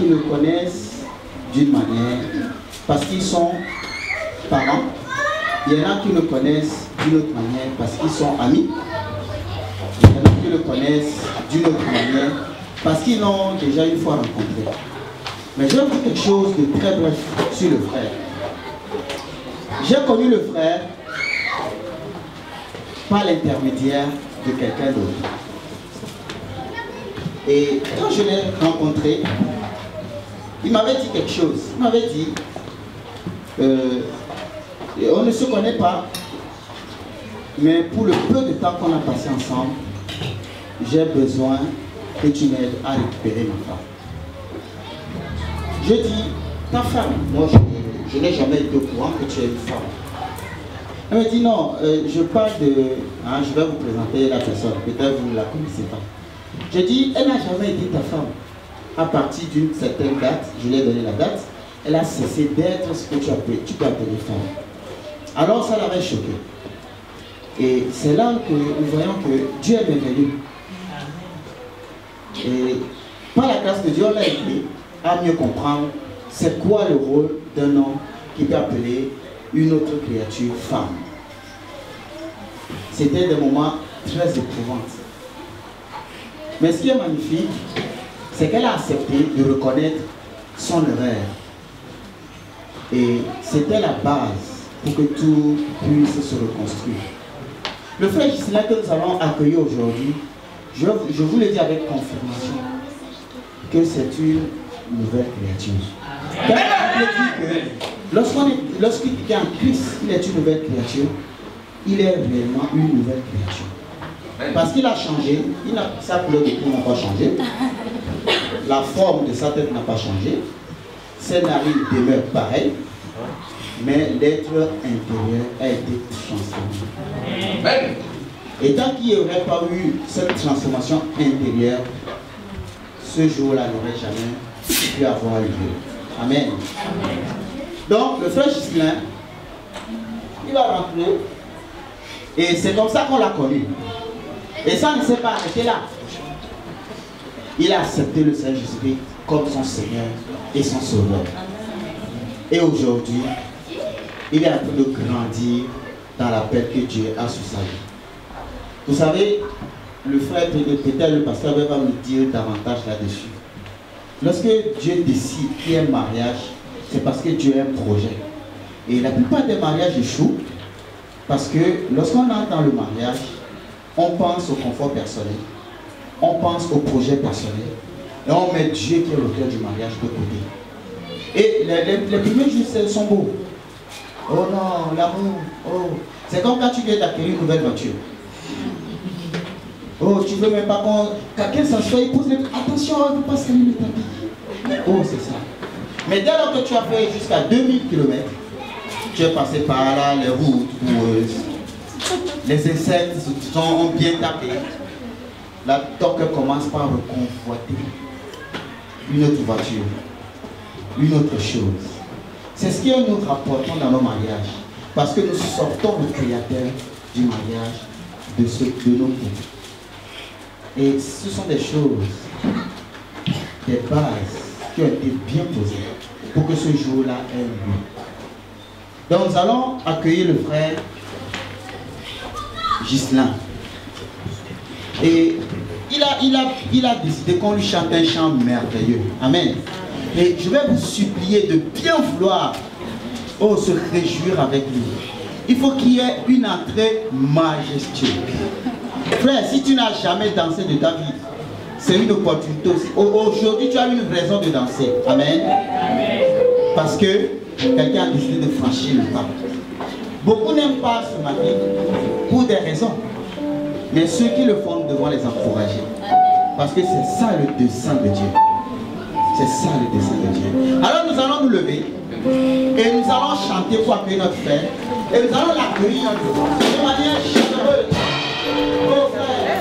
qui me connaissent d'une manière parce qu'ils sont parents. Il y en a qui me connaissent d'une autre manière parce qu'ils sont amis. Il y en a qui le connaissent d'une autre manière parce qu'ils l'ont déjà une fois rencontré. Mais je vais vous dire quelque chose de très bref sur le frère. J'ai connu le frère par l'intermédiaire de quelqu'un d'autre. Et quand je l'ai rencontré, il m'avait dit quelque chose. Il m'avait dit, on ne se connaît pas, mais pour le peu de temps qu'on a passé ensemble, j'ai besoin que tu m'aides à récupérer ma femme. Je dis, ta femme, moi je n'ai jamais été au courant que tu es une femme. Elle me dit non, je parle de... Hein, je vais vous présenter la personne, peut-être vous ne la connaissez pas. Je dis, elle n'a jamais été ta femme. À partir d'une certaine date, je lui ai donné la date, elle a cessé d'être ce que tu peux appeler femme. Alors ça l'avait choqué. Et c'est là que nous voyons que Dieu est merveilleux. Et par la grâce de Dieu, on l'a aidé à mieux comprendre c'est quoi le rôle d'un homme qui peut appeler une autre créature femme. C'était des moments très éprouvants. Mais ce qui est magnifique, c'est qu'elle a accepté de reconnaître son erreur. Et c'était la base pour que tout puisse se reconstruire. Le frère Gislain que nous allons accueillir aujourd'hui, je vous le dis avec confirmation, que c'est une nouvelle créature. Car il dit que lorsqu'il est en Christ, il est une nouvelle créature, il est réellement une nouvelle créature. Parce qu'il a changé, sa couleur de peau n'a pas changé, la forme de sa tête n'a pas changé, ses narines demeurent pareilles, mais l'être intérieur a été transformé. Et tant qu'il n'y aurait pas eu cette transformation intérieure, ce jour-là n'aurait jamais pu avoir lieu. Amen. Donc, le frère Gislain, il va rentrer, et c'est comme ça qu'on l'a connu. Et ça ne s'est pas arrêté là. Il a accepté le Seigneur Jésus-Christ comme son Seigneur et son Sauveur. Et aujourd'hui, il est en train de grandir dans l'appel que Dieu a sur sa vie. Vous savez, le frère, peut-être le pasteur va nous dire davantage là-dessus. Lorsque Dieu décide qu'il y a un mariage, c'est parce que Dieu a un projet. Et la plupart des mariages échouent parce que lorsqu'on entre dans le mariage, on pense au confort personnel, on pense au projet personnel, et on met Dieu qui est l'auteur du mariage de côté. Et les premiers jours sont beaux. Oh non, l'amour, oh. C'est comme quand tu viens d'acquérir une nouvelle voiture. Oh, tu veux même pas qu'on... Quelqu'un s'assoit, il pose les... Attention, on ne peut pas salir le tapis. Oh, c'est ça. Mais dès lors que tu as fait jusqu'à 2000 km, tu es passé par là, les routes boueuses, les insectes ont bien tapé. Là, ton cœur commence par reconvoiter une autre voiture, une autre chose. C'est ce que nous rapportons dans nos mariages. Parce que nous sortons le créateur du mariage, de nos couples. Et ce sont des choses, des bases qui ont été bien posées pour que ce jour-là ait lieu. Donc nous allons accueillir le frère Gislain. Et il a décidé qu'on lui chante un chant merveilleux. Amen. Et je vais vous supplier de bien vouloir se réjouir avec lui. Il faut qu'il y ait une entrée majestueuse. Frère, si tu n'as jamais dansé de ta vie, c'est une opportunité aussi. Aujourd'hui, tu as une raison de danser. Amen. Parce que quelqu'un a décidé de franchir le pas. Beaucoup n'aiment pas se marier pour des raisons. Mais ceux qui le font devront les encourager. Parce que c'est ça le dessein de Dieu. C'est ça le dessein de Dieu. Alors nous allons nous lever et nous allons chanter pour accueillir notre frère. Et nous allons l'accueillir de manière chaleureuse. Oh frère.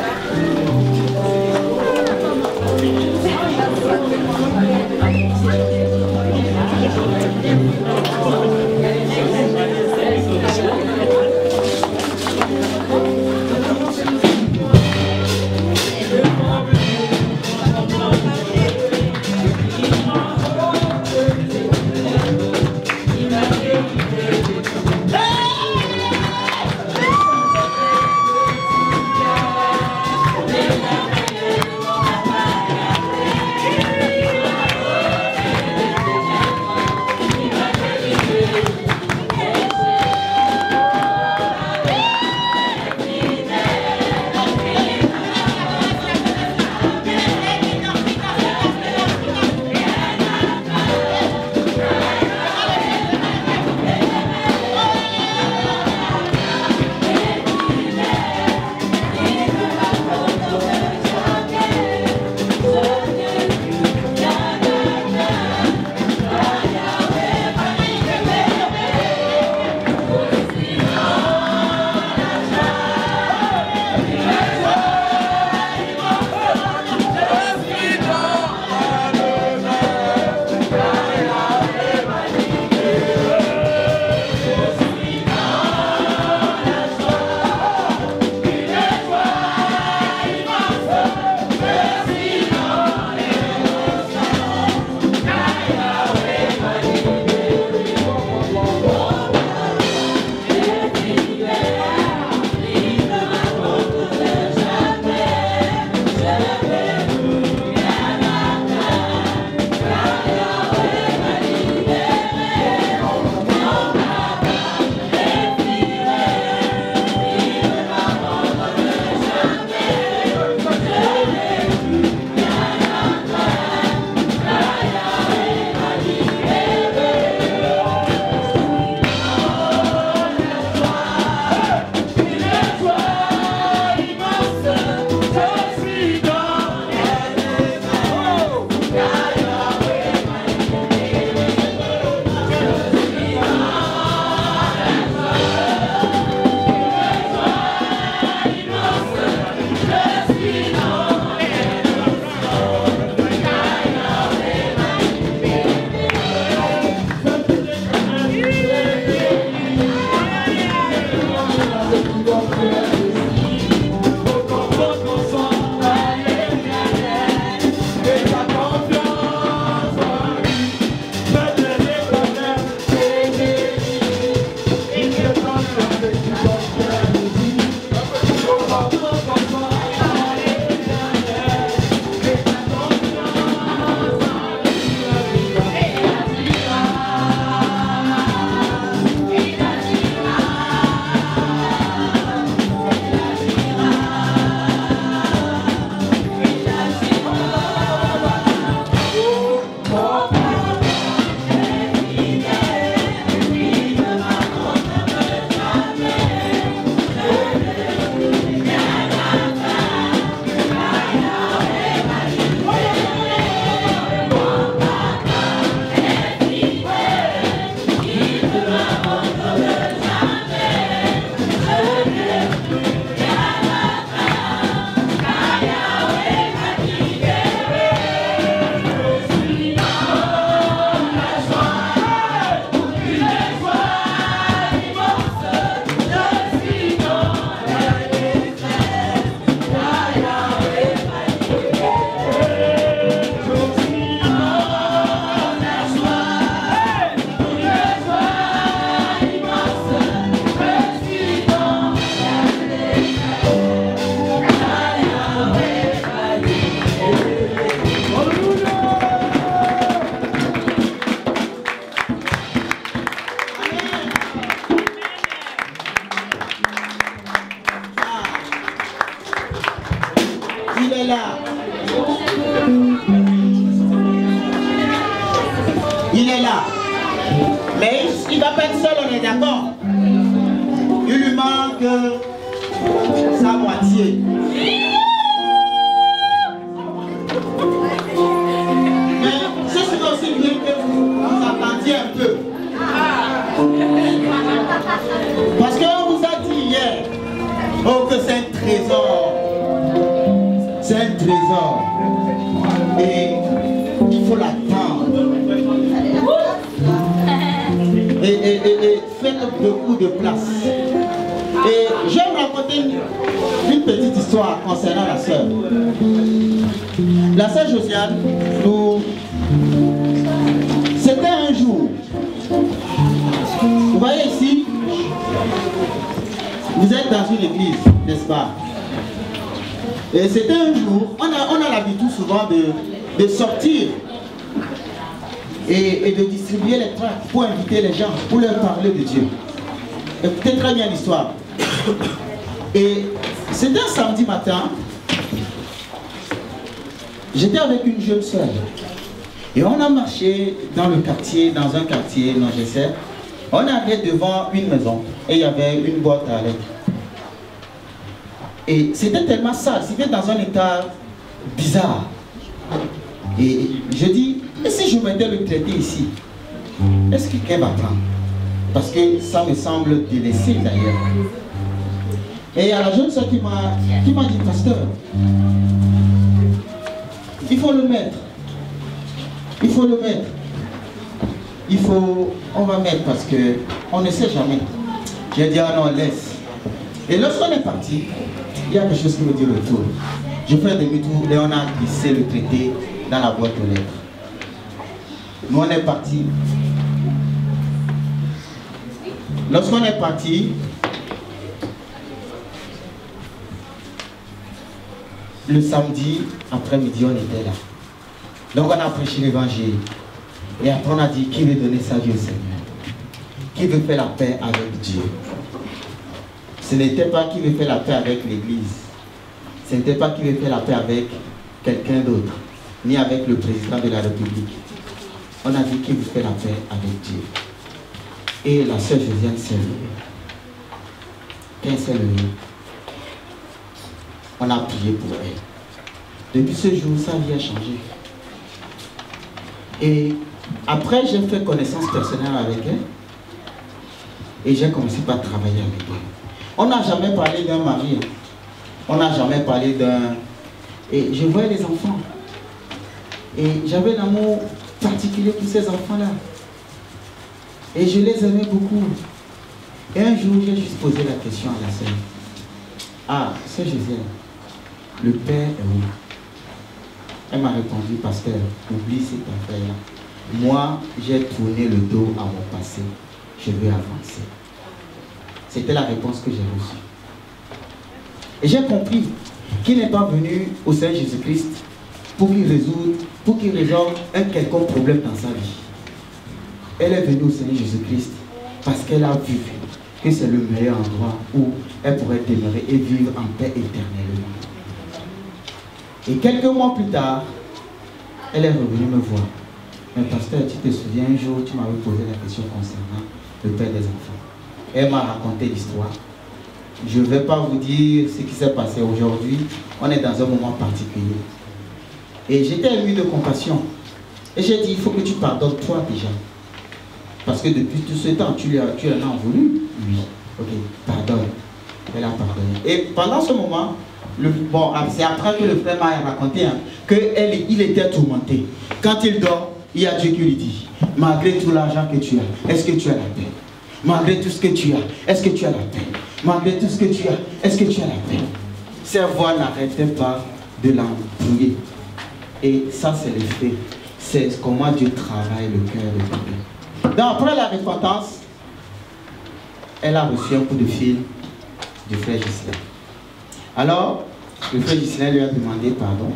Mais il ne va pas être seul, on est d'accord. Il lui manque sa moitié. Mais ce serait aussi bien que vous attendiez un peu. Parce qu'on vous a dit hier, oh, que c'est un trésor. C'est un trésor. Et il faut l'attendre. Et faites beaucoup de place. Et je vais vous raconter une petite histoire concernant la sœur. La sœur Josiane, c'était un jour. Vous voyez ici, vous êtes dans une église, n'est-ce pas? Et c'était un jour, on a l'habitude souvent de sortir et de distribuer les tracts pour inviter les gens, pour leur parler de Dieu. Écoutez très bien l'histoire. Et c'était un samedi matin, j'étais avec une jeune soeur. Et on a marché dans le quartier, dans un quartier, non je sais. On arrivait devant une maison et il y avait une boîte à lettres. Et c'était tellement sale, c'était dans un état bizarre. Et je dis, et si je mettais le traité ici, est-ce que quelqu'un va prendre? Parce que ça me semble délaissé d'ailleurs. Et il y a la jeune soeur qui m'a dit, pasteur, il faut le mettre. Il faut le mettre. On va mettre parce que on ne sait jamais. J'ai dit, ah non, laisse. Et lorsqu'on est parti, il y a quelque chose qui me dit retour. Je fais demi-tour et on a glissé le traité dans la boîte aux lettres. Nous on est parti. Lorsqu'on est parti, le samedi après-midi, on était là. Donc on a prêché l'évangile. Et après on a dit, qui veut donner sa vie au Seigneur? Qui veut faire la paix avec Dieu? Ce n'était pas qui veut faire la paix avec l'Église. Ce n'était pas qui veut faire la paix avec quelqu'un d'autre, ni avec le président de la République. On a dit qui veut faire la paix avec Dieu. Et la sœur Josiane s'est levée. Quand elle s'est levée, on a prié pour elle. Depuis ce jour, sa vie a changé. Et après, j'ai fait connaissance personnelle avec elle. Et j'ai commencé par travailler avec elle. On n'a jamais parlé d'un mari. On n'a jamais parlé d'un... Et je voyais les enfants. Et j'avais un amour particulier pour ces enfants-là. Et je les aimais beaucoup. Et un jour, j'ai juste posé la question à la sœur. Ah, sœur Josiane, le Père est où? Elle m'a répondu, pasteur, oublie cette affaire-là. Moi, j'ai tourné le dos à mon passé. Je veux avancer. C'était la réponse que j'ai reçue. Et j'ai compris qu'il n'est pas venu au Seigneur Jésus-Christ pour qu'il résolve un quelconque problème dans sa vie. Elle est venue au Seigneur Jésus-Christ parce qu'elle a vu que c'est le meilleur endroit où elle pourrait demeurer et vivre en paix éternellement. Et quelques mois plus tard, elle est revenue me voir. Mais pasteur, tu te souviens, un jour, tu m'avais posé la question concernant le père des enfants. Elle m'a raconté l'histoire. Je ne vais pas vous dire ce qui s'est passé aujourd'hui. On est dans un moment particulier. Et j'étais ému de compassion. Et j'ai dit, il faut que tu pardonnes toi déjà. Parce que depuis tout ce temps, tu en as voulu. Oui. Ok, pardonne. Elle a pardonné. Et pendant ce moment, c'est après que le frère m'a raconté qu'il était tourmenté. Quand il dort, il y a Dieu qui lui dit, malgré tout l'argent que tu as, est-ce que tu as la paix? Malgré tout ce que tu as, est-ce que tu as la paix? Malgré tout ce que tu as, est-ce que tu as la paix? Ces voix n'arrêtaient pas de l'embrouiller. Et ça, c'est le fait. C'est comment Dieu travaille le cœur de Dieu. Donc, après la repentance, elle a reçu un coup de fil du frère Gislain. Alors, le frère Gislain lui a demandé pardon.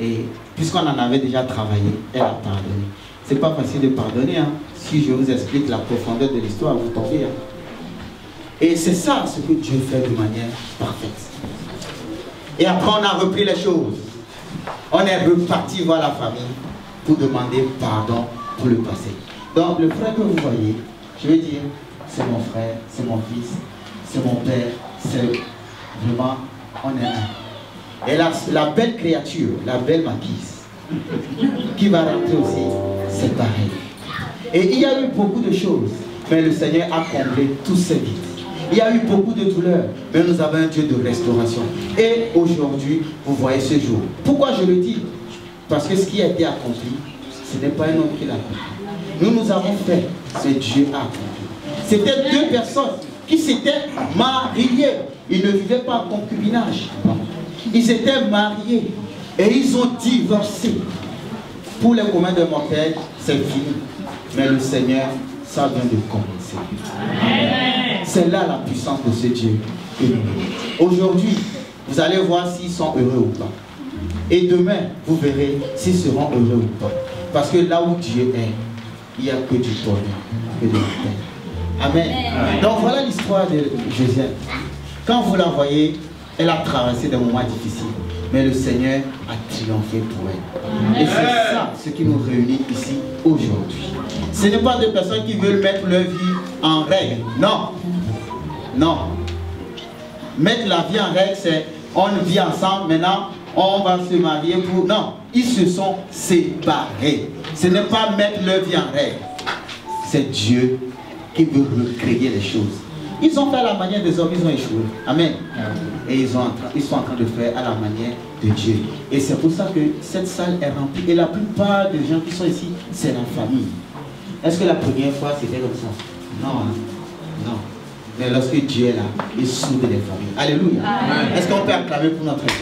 Et puisqu'on en avait déjà travaillé, elle a pardonné. C'est pas facile de pardonner. Hein. Si je vous explique la profondeur de l'histoire, vous tombez. Hein. Et c'est ça ce que Dieu fait de manière parfaite. Et après, on a repris les choses. On est reparti voir la famille pour demander pardon pour le passé. Donc le frère que vous voyez, je veux dire, c'est mon frère, c'est mon fils, c'est mon père, c'est vraiment, on est un. Et la belle créature, la belle maquise, qui va rentrer aussi, c'est pareil. Et il y a eu beaucoup de choses, mais le Seigneur a comblé tous ces vides. Il y a eu beaucoup de douleurs, mais nous avons un Dieu de restauration. Et aujourd'hui, vous voyez ce jour. Pourquoi je le dis? Parce que ce qui a été accompli, ce n'est pas un homme qui l'a accompli. Nous avons fait, c'est Dieu a accompli. C'était deux personnes qui s'étaient mariées. Ils ne vivaient pas en concubinage. Ils étaient mariés et ils ont divorcé. Pour les communs de mortels, c'est fini. Mais le Seigneur, ça vient de commencer. C'est là la puissance de ce Dieu. Aujourd'hui, vous allez voir s'ils sont heureux ou pas. Et demain, vous verrez s'ils seront heureux ou pas. Parce que là où Dieu est, il n'y a que du bonheur, que de la paix. Amen. Donc voilà l'histoire de Josiane. Quand vous la voyez, elle a traversé des moments difficiles. Mais le Seigneur a triomphé pour elle. Et c'est ça ce qui nous réunit ici aujourd'hui. Ce n'est pas des personnes qui veulent mettre leur vie en règle. Non. Non. Mettre la vie en règle, c'est on vit ensemble, maintenant on va se marier pour... Non, ils se sont séparés. Ce n'est pas mettre leur vie en règle. C'est Dieu qui veut recréer les choses. Ils ont fait à la manière des hommes, ils ont échoué. Amen. Et ils sont en train de faire à la manière de Dieu. Et c'est pour ça que cette salle est remplie. Et la plupart des gens qui sont ici, c'est la famille. Est-ce que la première fois c'était comme ça? Non. Non. Mais lorsque Dieu est là, il soude les familles. Alléluia. Est-ce qu'on peut acclamer pour notre Dieu?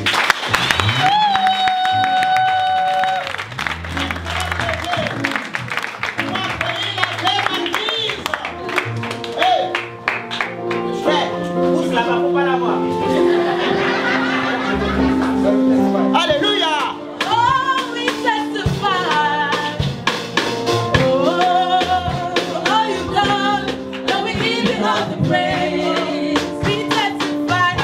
Praise, we testify,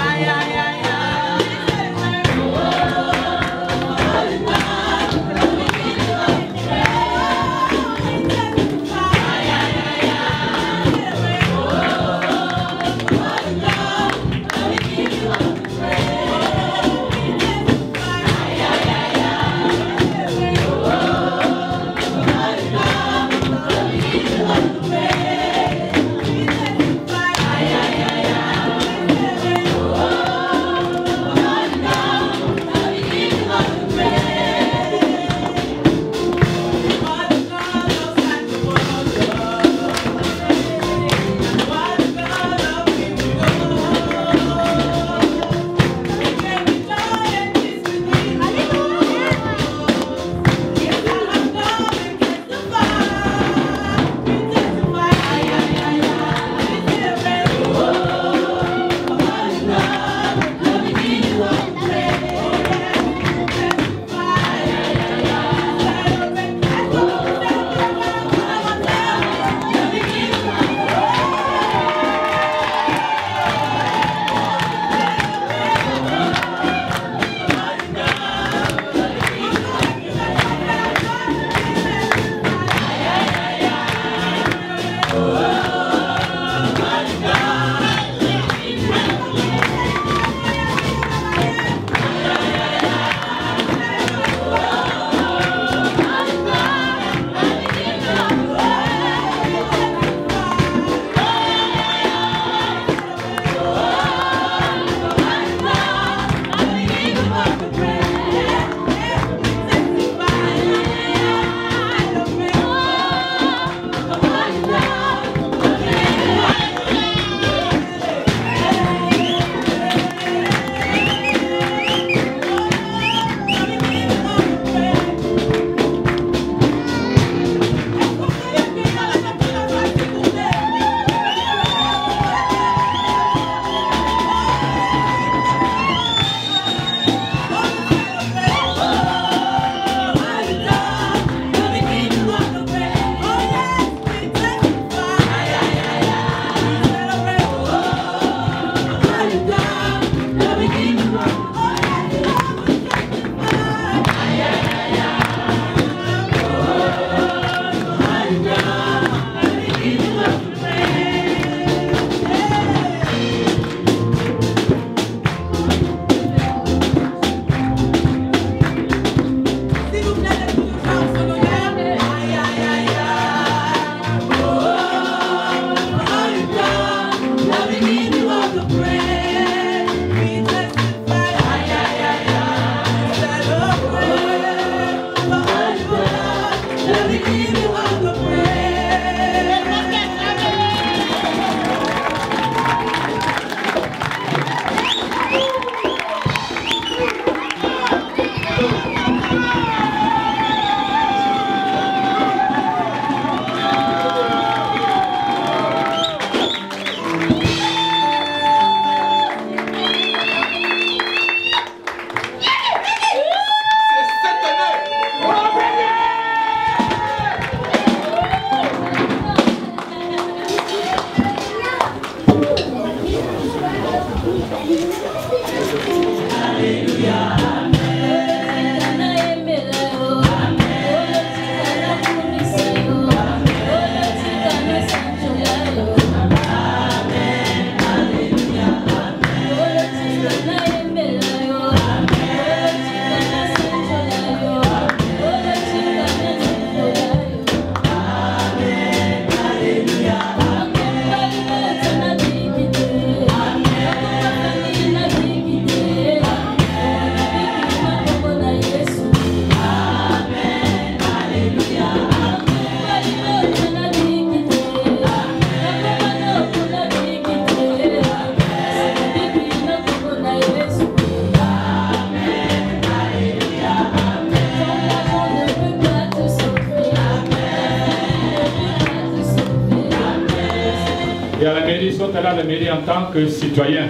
Et à la mairie, ils sont allés à la mairie en tant que citoyens.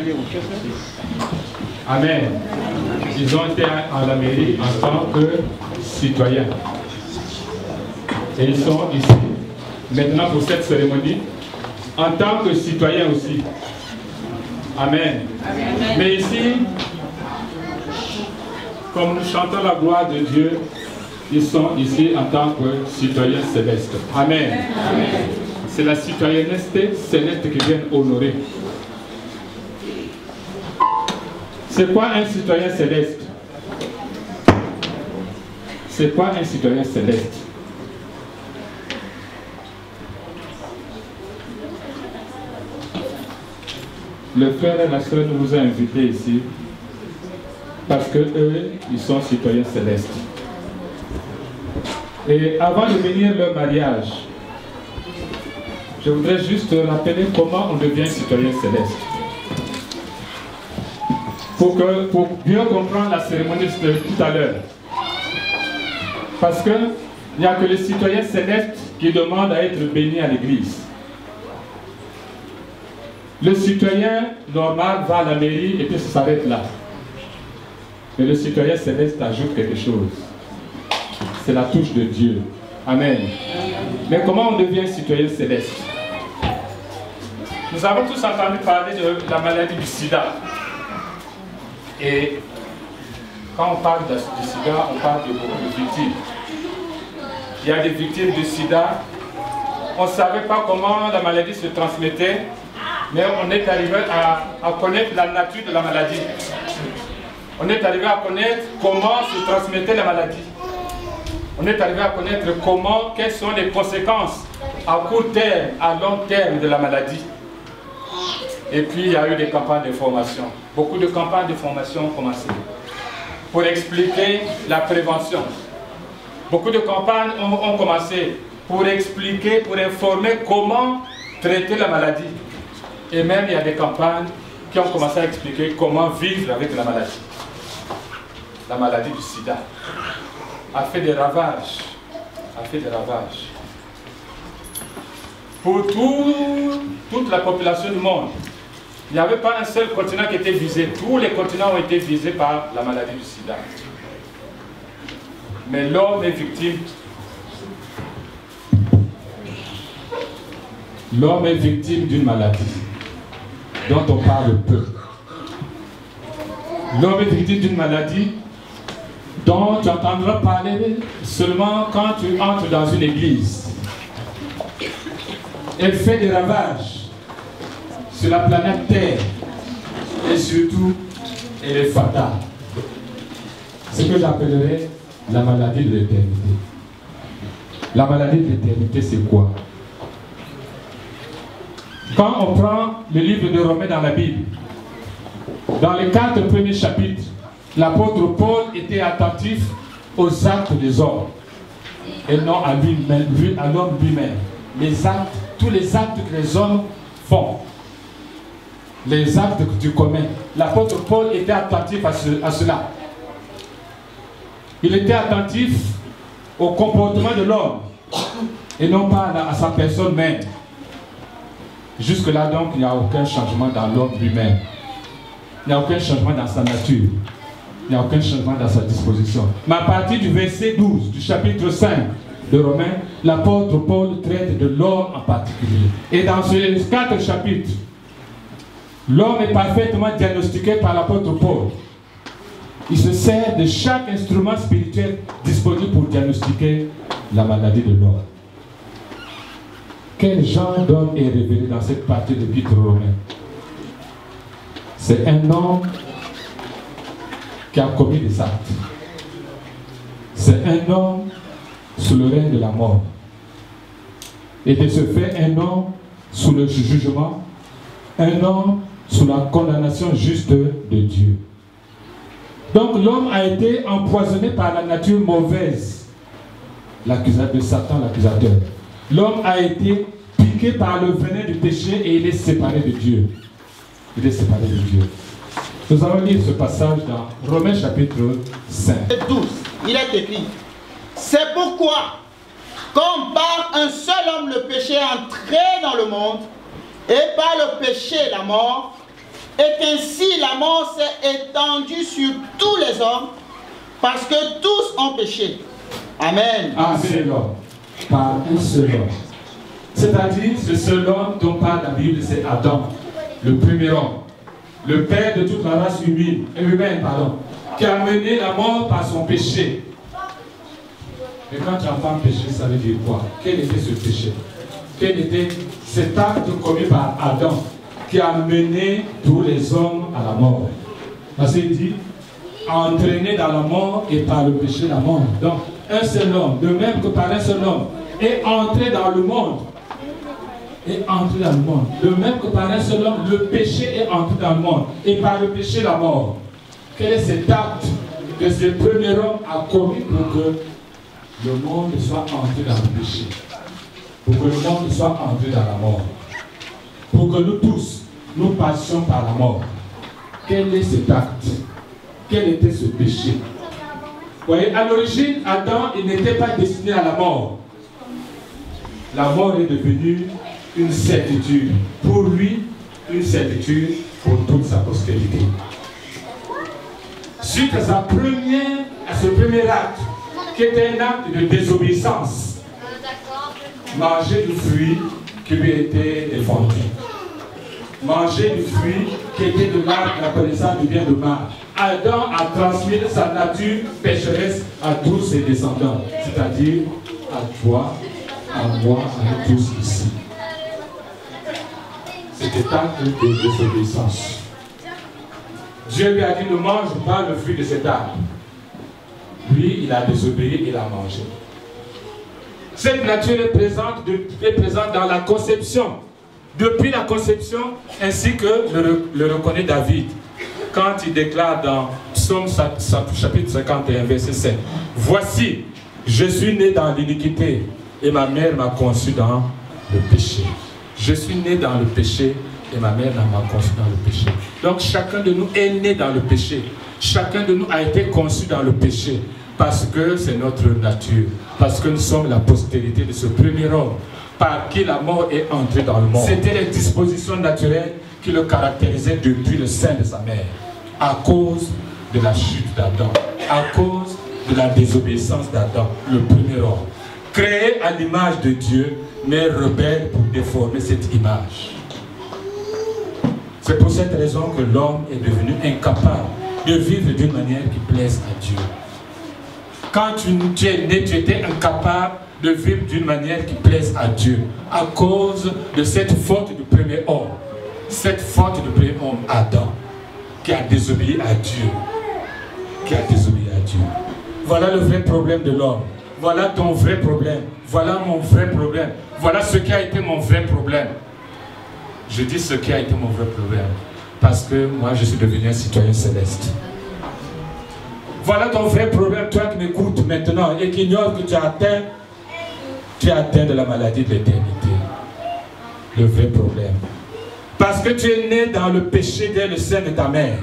Amen. Ils ont été à la mairie en tant que citoyens. Et ils sont ici, maintenant pour cette cérémonie, en tant que citoyens aussi. Amen. Amen. Mais ici, comme nous chantons la gloire de Dieu, ils sont ici en tant que citoyens célestes. Amen. Amen. C'est la citoyenneté céleste qui vient honorer. C'est quoi un citoyen céleste? C'est quoi un citoyen céleste? Le frère et la sœur nous a invités ici parce que eux, ils sont citoyens célestes. Et avant de venir leur mariage, je voudrais juste rappeler comment on devient citoyen céleste. Pour bien comprendre la cérémonie de tout à l'heure. Parce qu'il n'y a que les citoyens célestes qui demandent à être bénis à l'église. Le citoyen normal va à la mairie et puis ça s'arrête là. Mais le citoyen céleste ajoute quelque chose. C'est la touche de Dieu. Amen. Mais comment on devient citoyen céleste? Nous avons tous entendu parler de la maladie du sida. Et quand on parle du sida, on parle de beaucoup de victimes. Il y a des victimes du sida. On ne savait pas comment la maladie se transmettait. Mais on est arrivé à connaître la nature de la maladie. On est arrivé à connaître comment se transmettait la maladie. On est arrivé à connaître quelles sont les conséquences à court terme, à long terme de la maladie. Et puis il y a eu des campagnes de formation. Beaucoup de campagnes de formation ont commencé pour expliquer la prévention. Beaucoup de campagnes ont commencé pour expliquer, pour informer comment traiter la maladie. Et même il y a des campagnes qui ont commencé à expliquer comment vivre avec la maladie. La maladie du sida a fait des ravages. Pour toute la population du monde. Il n'y avait pas un seul continent qui était visé. Tous les continents ont été visés par la maladie du sida. Mais l'homme est victime. L'homme est victime d'une maladie dont on parle peu. L'homme est victime d'une maladie dont tu entendras parler seulement quand tu entres dans une église. Elle fait des ravages sur la planète Terre et surtout, elle est fatale. Ce que j'appellerais la maladie de l'éternité. La maladie de l'éternité, c'est quoi? Quand on prend le livre de Romains dans la Bible, dans les 4 premiers chapitres, l'apôtre Paul était attentif aux actes des hommes et non à l'homme lui-même. Les actes, tous les actes que les hommes font, les actes que tu commets. L'apôtre Paul était attentif à cela. Il était attentif au comportement de l'homme et non pas à sa personne même. Jusque-là, donc, il n'y a aucun changement dans l'homme lui-même. Il n'y a aucun changement dans sa nature. Il n'y a aucun changement dans sa disposition. Mais à partir du verset 12 du chapitre 5 de Romains, l'apôtre Paul traite de l'homme en particulier. Et dans ces 4 chapitres, l'homme est parfaitement diagnostiqué par l'apôtre Paul. Il se sert de chaque instrument spirituel disponible pour diagnostiquer la maladie de l'homme. Quel genre d'homme est révélé dans cette partie de l'Épître aux Romains? C'est un homme qui a commis des actes. C'est un homme sous le règne de la mort. Et de ce fait, un homme sous le jugement, un homme sous la condamnation juste de Dieu. Donc l'homme a été empoisonné par la nature mauvaise, l'accusateur de Satan, l'accusateur. L'homme a été piqué par le venin du péché et il est séparé de Dieu. Il est séparé de Dieu. Nous allons lire ce passage dans Romains chapitre 5. 12, il est écrit: c'est pourquoi, comme par un seul homme le péché est entré dans le monde, et par le péché la mort, et qu'ainsi la mort s'est étendue sur tous les hommes, parce que tous ont péché. Amen. Amen. Par un seul homme. C'est-à-dire, ce seul homme dont parle la Bible, c'est Adam, le premier homme, le père de toute la race humaine, qui a mené la mort par son péché. Mais quand tu entends péché, ça veut dire quoi? Quel était ce péché? Quel était cet acte commis par Adam qui a mené tous les hommes à la mort? Parce qu'il dit, entraîné dans la mort et par le péché la mort. Donc, un seul homme, de même que par un seul homme, est entré dans le monde. Est entré dans le monde. De même que par un seul homme, le péché est entré dans le monde. Et par le péché la mort. Quel est cet acte que ce premier homme a commis pour que le monde soit entré dans le péché? Pour que le monde soit entré dans la mort. Pour que nous tous, nous passions par la mort. Quel est cet acte? Quel était ce péché? Vous voyez, à l'origine, Adam, il n'était pas destiné à la mort. La mort est devenue une certitude. Pour lui, une certitude pour toute sa postérité. Suite à ce premier acte, qui était un acte de désobéissance, manger du fruit qui lui était défendu. Manger du fruit qui était de l'arbre de la connaissance du bien et du mal. Adam a transmis sa nature pécheresse à tous ses descendants, c'est-à-dire à toi, à moi, à nous tous ici. C'était acte de désobéissance. Dieu lui a dit ne mange pas le fruit de cet arbre. Lui, il a désobéi, il a mangé. Cette nature est présente dans la conception. Depuis la conception, ainsi que le reconnaît David, quand il déclare dans Psaume chapitre 51, verset 7, « Voici, je suis né dans l'iniquité, et ma mère m'a conçu dans le péché. » Je suis né dans le péché, et ma mère m'a conçu dans le péché. Donc chacun de nous est né dans le péché. Chacun de nous a été conçu dans le péché, parce que c'est notre nature, parce que nous sommes la postérité de ce premier homme, par qui la mort est entrée dans le monde. C'était les dispositions naturelles qui le caractérisaient depuis le sein de sa mère, à cause de la chute d'Adam, à cause de la désobéissance d'Adam, le premier homme. Créé à l'image de Dieu, mais rebelle pour déformer cette image. C'est pour cette raison que l'homme est devenu incapable de vivre d'une manière qui plaise à Dieu. Quand tu es né, tu étais incapable de vivre d'une manière qui plaise à Dieu, à cause de cette faute du premier homme. Cette faute du premier homme, Adam, qui a désobéi à Dieu. Qui a désobéi à Dieu. Voilà le vrai problème de l'homme. Voilà ton vrai problème. Voilà mon vrai problème. Voilà ce qui a été mon vrai problème. Je dis ce qui a été mon vrai problème, parce que moi je suis devenu un citoyen céleste. Voilà ton vrai problème, toi qui m'écoutes maintenant et qui ignores que tu es atteint de la maladie de l'éternité. Le vrai problème. Parce que tu es né dans le péché dès le sein de ta mère.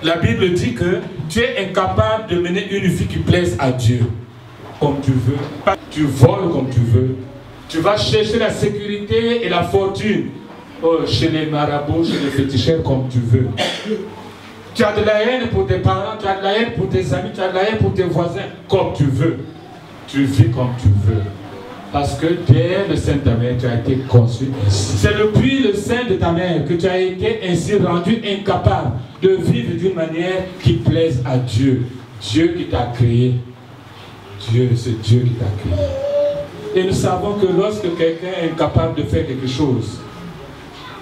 La Bible dit que tu es incapable de mener une vie qui plaise à Dieu. Comme tu veux. Tu voles comme tu veux. Tu vas chercher la sécurité et la fortune. Chez les marabouts, chez les féticheurs, comme tu veux. Tu as de la haine pour tes parents, tu as de la haine pour tes amis, tu as de la haine pour tes voisins, comme tu veux. Tu vis comme tu veux. Parce que dès le sein de ta mère, tu as été conçu ainsi. C'est depuis le sein de ta mère que tu as été ainsi rendu incapable de vivre d'une manière qui plaise à Dieu. Dieu qui t'a créé. Dieu, c'est Dieu qui t'a créé. Et nous savons que lorsque quelqu'un est incapable de faire quelque chose,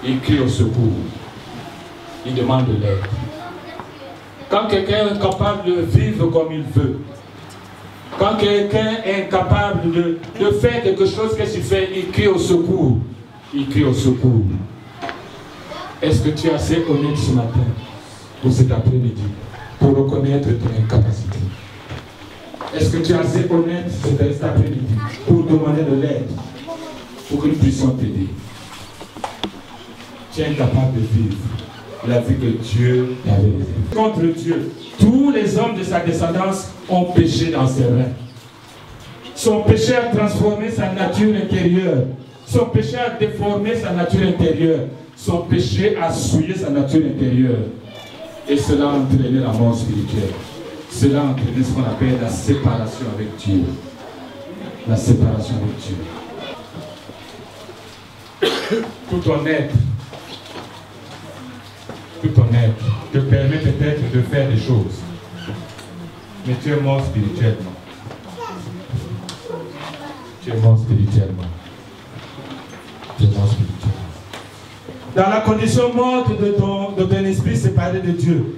il crie au secours. Il demande de l'aide. Quand quelqu'un est incapable de vivre comme il veut, quand quelqu'un est incapable de faire quelque chose, qu'est-ce qu'il fait? Il crie au secours. Il crie au secours. Est-ce que tu es assez honnête ce matin, ou cet après-midi, pour reconnaître ton incapacité? Est-ce que tu es assez honnête cet après-midi pour demander de l'aide, pour que nous puissions t'aider? Tu es incapable de vivre la vie que Dieu t'avait réservée. Contre Dieu, tous les hommes de sa descendance ont péché dans ses reins. Son péché a transformé sa nature intérieure, Son péché a déformé sa nature intérieure. Son péché a souillé sa nature intérieure. Et cela a entraîné la mort spirituelle. Cela a entraîné ce qu'on appelle la séparation avec Dieu. La séparation avec Dieu. Tout ton être te permet peut-être de faire des choses. Mais tu es mort spirituellement. Tu es mort spirituellement. Tu es mort spirituellement. Dans la condition morte de ton esprit séparé de Dieu,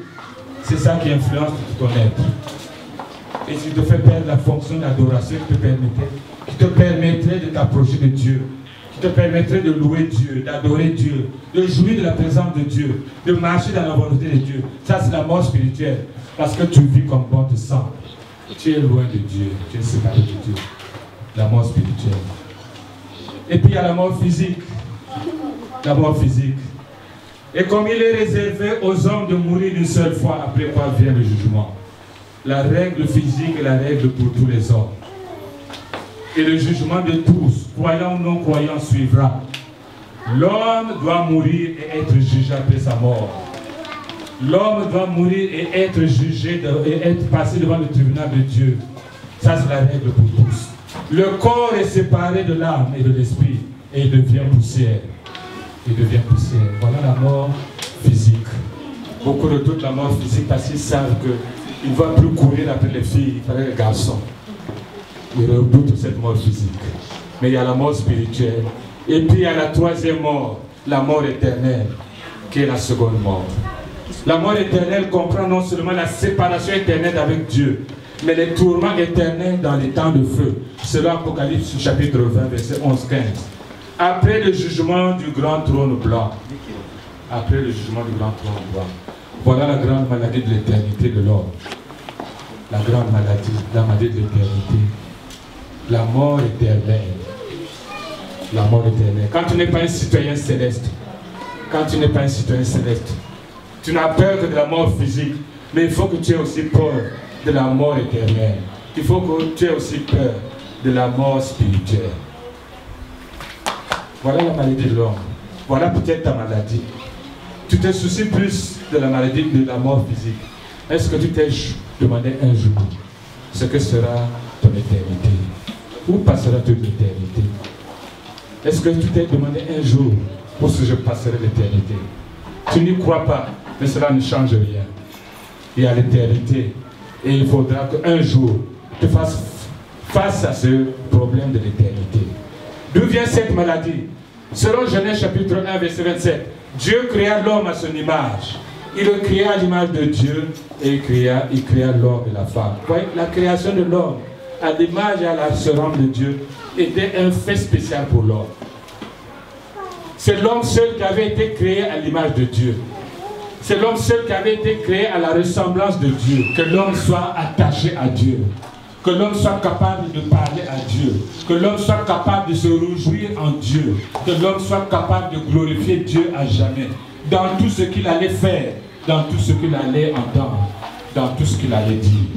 c'est ça qui influence tout ton être. Et qui te fait perdre la fonction d'adoration qui te permettrait de t'approcher de Dieu, qui te permettrait de louer Dieu, d'adorer Dieu, de jouir de la présence de Dieu, de marcher dans la volonté de Dieu. Ça, c'est la mort spirituelle. Parce que tu vis comme bon te semble. Tu es loin de Dieu, tu es séparé de Dieu. La mort spirituelle. Et puis il y a la mort physique. La mort physique. Et comme il est réservé aux hommes de mourir une seule fois, après quoi vient le jugement. La règle physique est la règle pour tous les hommes. Et le jugement de tous, croyants ou non croyants, suivra. L'homme doit mourir et être jugé après sa mort. L'homme doit mourir et être jugé, et être passé devant le tribunal de Dieu. Ça, c'est la règle pour tous. Le corps est séparé de l'âme et de l'esprit et il devient poussière. Il devient poussière. Voilà la mort physique. Beaucoup redoutent la mort physique parce qu'ils savent qu'ils ne vont plus courir après les filles, après les garçons. Ils redoutent cette mort physique. Mais il y a la mort spirituelle. Et puis il y a la troisième mort, la mort éternelle, qui est la seconde mort. La mort éternelle comprend non seulement la séparation éternelle avec Dieu, mais les tourments éternels dans les temps de feu. C'est l'Apocalypse chapitre 20, verset 11-15. Après le jugement du grand trône blanc. Après le jugement du grand trône blanc. Voilà la grande maladie de l'éternité de l'homme. La grande maladie, la maladie de l'éternité. La mort éternelle. La mort éternelle. Quand tu n'es pas un citoyen céleste, tu n'as peur que de la mort physique, mais il faut que tu aies aussi peur de la mort éternelle. Il faut que tu aies aussi peur de la mort spirituelle. Voilà la maladie de l'homme. Voilà peut-être ta maladie. Tu te soucies plus de la maladie de la mort physique. Est-ce que tu t'es demandé un jour ce que sera ton éternité? Où passera toute l'éternité? Est-ce que tu t'es demandé un jour où je passerai l'éternité? Tu n'y crois pas, mais cela ne change rien. Il y a l'éternité. Et il faudra qu'un jour, tu fasses face à ce problème de l'éternité. D'où vient cette maladie? Selon Genèse chapitre 1, verset 27, Dieu créa l'homme à son image. Il le créa à l'image de Dieu et il créa l'homme et la femme. Vous voyez, la création de l'homme à l'image et à la semblance de Dieu était un fait spécial pour l'homme. C'est l'homme seul qui avait été créé à l'image de Dieu. C'est l'homme seul qui avait été créé à la ressemblance de Dieu. Que l'homme soit attaché à Dieu. Que l'homme soit capable de parler à Dieu. Que l'homme soit capable de se réjouir en Dieu. Que l'homme soit capable de glorifier Dieu à jamais. Dans tout ce qu'il allait faire. Dans tout ce qu'il allait entendre. Dans tout ce qu'il allait dire.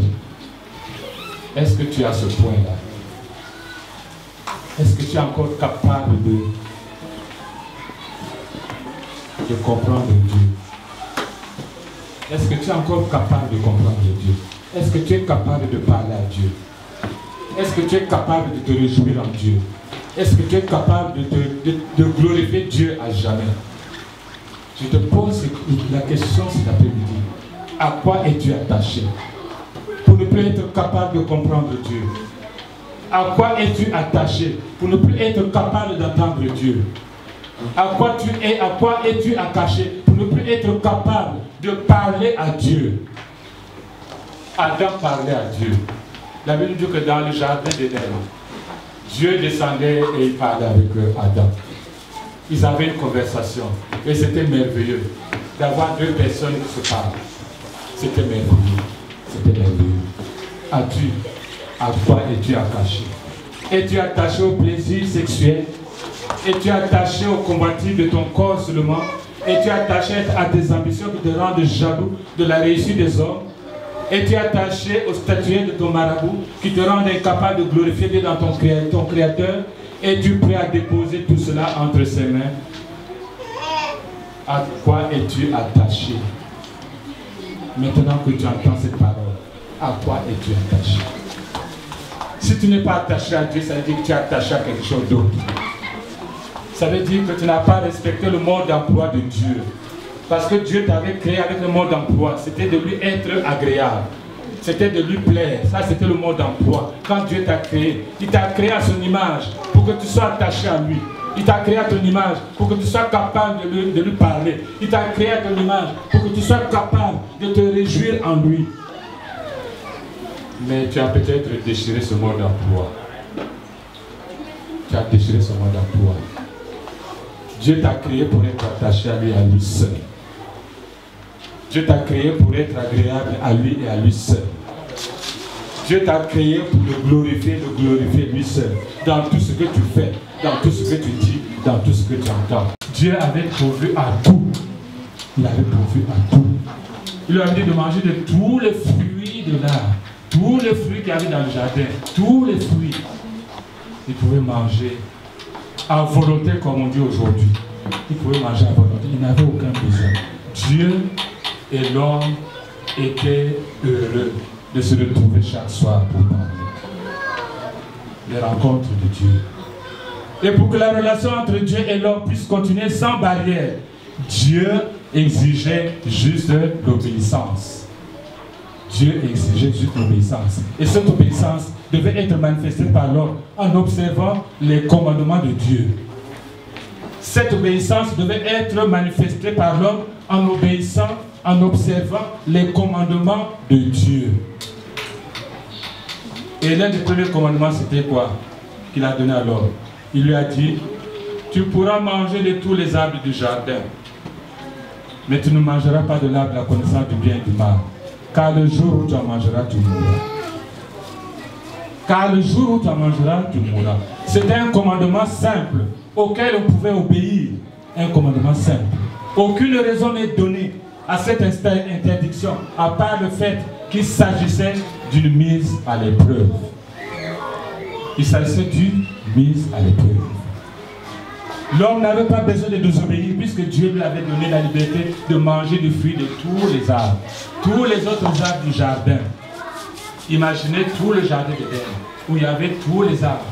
Est-ce que tu as ce point-là? Est-ce que tu es encore capable de comprendre Dieu? Est-ce que tu es encore capable de comprendre Dieu? Est-ce que tu es capable de parler à Dieu? Est-ce que tu es capable de te réjouir en Dieu? Est-ce que tu es capable de glorifier Dieu à jamais? Je te pose la question cet après-midi. À quoi es-tu attaché? Pour ne plus être capable de comprendre Dieu. À quoi es-tu attaché? Pour ne plus être capable d'entendre Dieu. À quoi es-tu attaché? Pour ne plus être capable de parler à Dieu. Adam parlait à Dieu. La Bible dit que dans le jardin d'Éden, Dieu descendait et il parlait avec Adam. Ils avaient une conversation. Et c'était merveilleux d'avoir deux personnes qui se parlent. C'était merveilleux. C'était merveilleux. À quoi es-tu attaché? Es-tu attaché au plaisir sexuel? Es-tu attaché au combatif de ton corps seulement? Es-tu attaché à tes ambitions qui te rendent jaloux de la réussite des hommes? Es-tu attaché aux statuettes de ton marabout qui te rendent incapable de glorifier Dieu dans ton créateur? Es-tu prêt à déposer tout cela entre ses mains? À quoi es-tu attaché? Maintenant que tu entends cette parole, à quoi es-tu attaché? Si tu n'es pas attaché à Dieu, ça veut dire que tu es attaché à quelque chose d'autre. Ça veut dire que tu n'as pas respecté le mode d'emploi de Dieu. Parce que Dieu t'avait créé avec le mode d'emploi. C'était de lui être agréable. C'était de lui plaire. Ça, c'était le mode d'emploi. Quand Dieu t'a créé, il t'a créé à son image pour que tu sois attaché à lui. Il t'a créé à ton image pour que tu sois capable de lui parler. Il t'a créé à ton image pour que tu sois capable de te réjouir en lui. Mais tu as peut-être déchiré ce mode d'emploi. Tu as déchiré ce mode d'emploi. Dieu t'a créé pour être attaché à lui seul. Dieu t'a créé pour être agréable à lui et à lui seul. Dieu t'a créé pour le glorifier lui seul. Dans tout ce que tu fais, dans tout ce que tu dis, dans tout ce que tu entends. Dieu avait pourvu à tout. Il avait pourvu à tout. Il lui a dit de manger de tous les fruits de l'arbre. Tous les fruits qu'il y avait dans le jardin. Tous les fruits. Il pouvait manger à volonté, comme on dit aujourd'hui. Il pouvait manger à volonté. Il n'avait aucun besoin. Dieu et l'homme étaient heureux de se retrouver chaque soir pour parler. Les rencontres de Dieu. Et pour que la relation entre Dieu et l'homme puisse continuer sans barrière, Dieu exigeait juste l'obéissance. Dieu exigeait juste l'obéissance. Et cette obéissance devait être manifestée par l'homme en observant les commandements de Dieu. Cette obéissance devait être manifestée par l'homme en obéissant, en observant les commandements de Dieu. Et l'un des premiers commandements, c'était quoi qu'il a donné à l'homme? Il lui a dit, tu pourras manger de tous les arbres du jardin, mais tu ne mangeras pas de l'arbre de la connaissance du bien et du mal. Car le jour où tu en mangeras, tu mourras. Car le jour où tu en mangeras, tu mourras. C'était un commandement simple auquel on pouvait obéir. Un commandement simple. Aucune raison n'est donnée à cette interdiction, à part le fait qu'il s'agissait d'une mise à l'épreuve. Il s'agissait d'une mise à l'épreuve. L'homme n'avait pas besoin de désobéir puisque Dieu lui avait donné la liberté de manger du fruit de tous les arbres. Tous les autres arbres du jardin. Imaginez tout le jardin d'Éden où il y avait tous les arbres.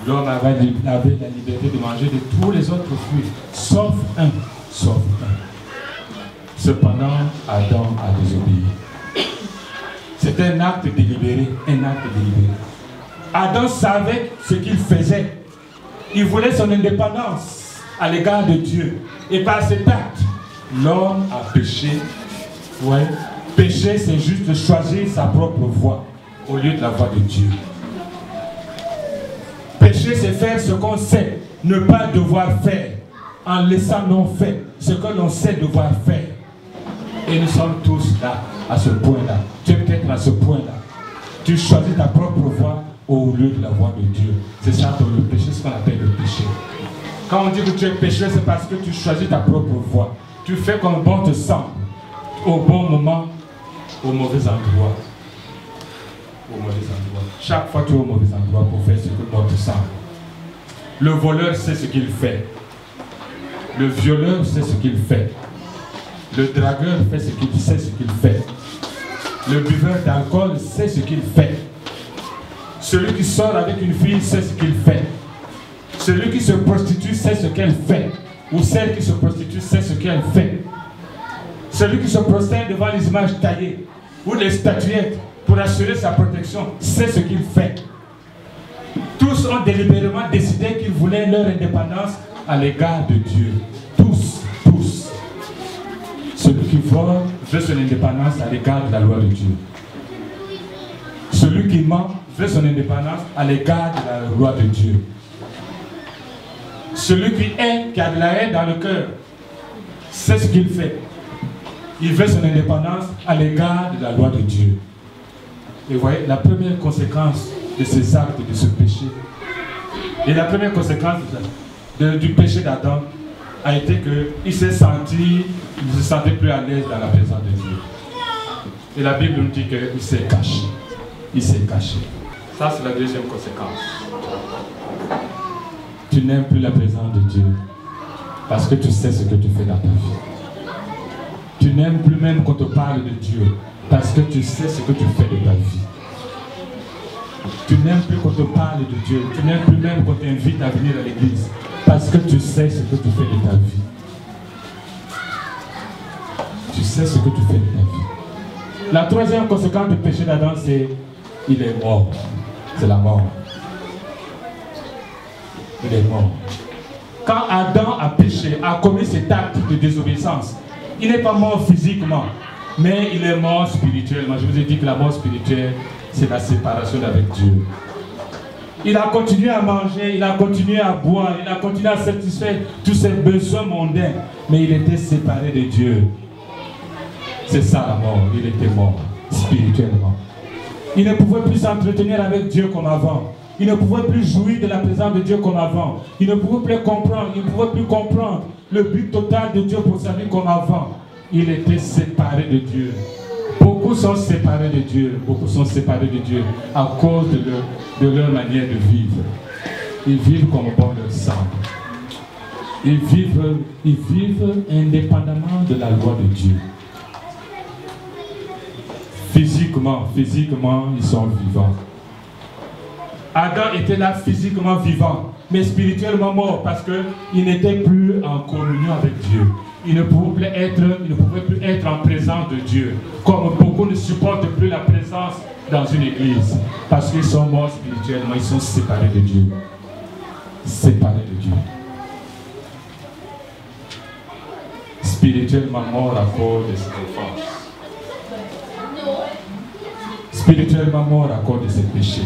L'homme avait la liberté de manger de tous les autres fruits, sauf un. Sauf un. Cependant, Adam a désobéi. C'était un acte délibéré, un acte délibéré. Adam savait ce qu'il faisait. Il voulait son indépendance à l'égard de Dieu. Et par cet acte, l'homme a péché. Ouais. Pécher, c'est juste choisir sa propre voie au lieu de la voie de Dieu. Pécher, c'est faire ce qu'on sait, ne pas devoir faire, en laissant non fait ce que l'on sait devoir faire. Et nous sommes tous là, à ce point-là. Tu es peut-être à ce point-là. Tu choisis ta propre voie au lieu de la voie de Dieu. C'est ça le péché, ce qu'on appelle le péché. Quand on dit que tu es pécheur, c'est parce que tu choisis ta propre voie. Tu fais comme bon te semble, au bon moment, au mauvais endroit. Au mauvais endroit. Chaque fois tu es au mauvais endroit pour faire ce que bon te semble. Le voleur sait ce qu'il fait. Le violeur sait ce qu'il fait. Le dragueur sait ce qu'il fait. Le buveur d'alcool sait ce qu'il fait. Celui qui sort avec une fille sait ce qu'il fait. Celui qui se prostitue sait ce qu'elle fait. Ou celle qui se prostitue sait ce qu'elle fait. Celui qui se prosterne devant les images taillées ou les statuettes pour assurer sa protection sait ce qu'il fait. Tous ont délibérément décidé qu'ils voulaient leur indépendance à l'égard de Dieu. Tous, tous. Celui qui vole veut son indépendance à l'égard de la loi de Dieu. Celui qui ment veut son indépendance à l'égard de la loi de Dieu. Celui qui a de la haine dans le cœur, sait ce qu'il fait. Il veut son indépendance à l'égard de la loi de Dieu. Et vous voyez, la première conséquence de ces actes, de ce péché, et la première conséquence du péché d'Adam a été qu'il se sentait plus à l'aise dans la présence de Dieu. Et la Bible nous dit qu'il s'est caché. Il s'est caché. Ça, c'est la deuxième conséquence. tu n'aimes plus la présence de Dieu parce que tu sais ce que tu fais dans ta vie. Tu n'aimes plus même quand on te parle de Dieu parce que tu sais ce que tu fais de ta vie. Tu n'aimes plus quand on te parle de Dieu. Tu n'aimes plus même quand on t'invite à venir à l'église parce que tu sais ce que tu fais de ta vie. Tu sais ce que tu fais de ta vie. La troisième conséquence du péché d'Adam, c'est il est mort. C'est la mort. Il est mort. Quand Adam a péché, a commis cet acte de désobéissance, il n'est pas mort physiquement, mais il est mort spirituellement. Je vous ai dit que la mort spirituelle, c'est la séparation avec Dieu. Il a continué à manger, il a continué à boire, il a continué à satisfaire tous ses besoins mondains, mais il était séparé de Dieu. C'est ça la mort, il était mort spirituellement. Il ne pouvait plus s'entretenir avec Dieu comme avant. Il ne pouvait plus jouir de la présence de Dieu comme avant. Il ne pouvait plus comprendre, le but total de Dieu pour sa vie comme avant. Il était séparé de Dieu. Beaucoup sont séparés de Dieu. Beaucoup sont séparés de Dieu à cause de leur manière de vivre. Ils vivent comme bon leur semble. Ils vivent indépendamment de la loi de Dieu. Physiquement, ils sont vivants. Adam était là physiquement vivant, mais spirituellement mort parce qu'il n'était plus en communion avec Dieu. Il ne pouvait plus être en présence de Dieu. Comme beaucoup ne supportent plus la présence dans une église. Parce qu'ils sont morts spirituellement, ils sont séparés de Dieu. Séparés de Dieu. Spirituellement morts à cause de cette offense. Spirituellement morts à cause de ces péchés.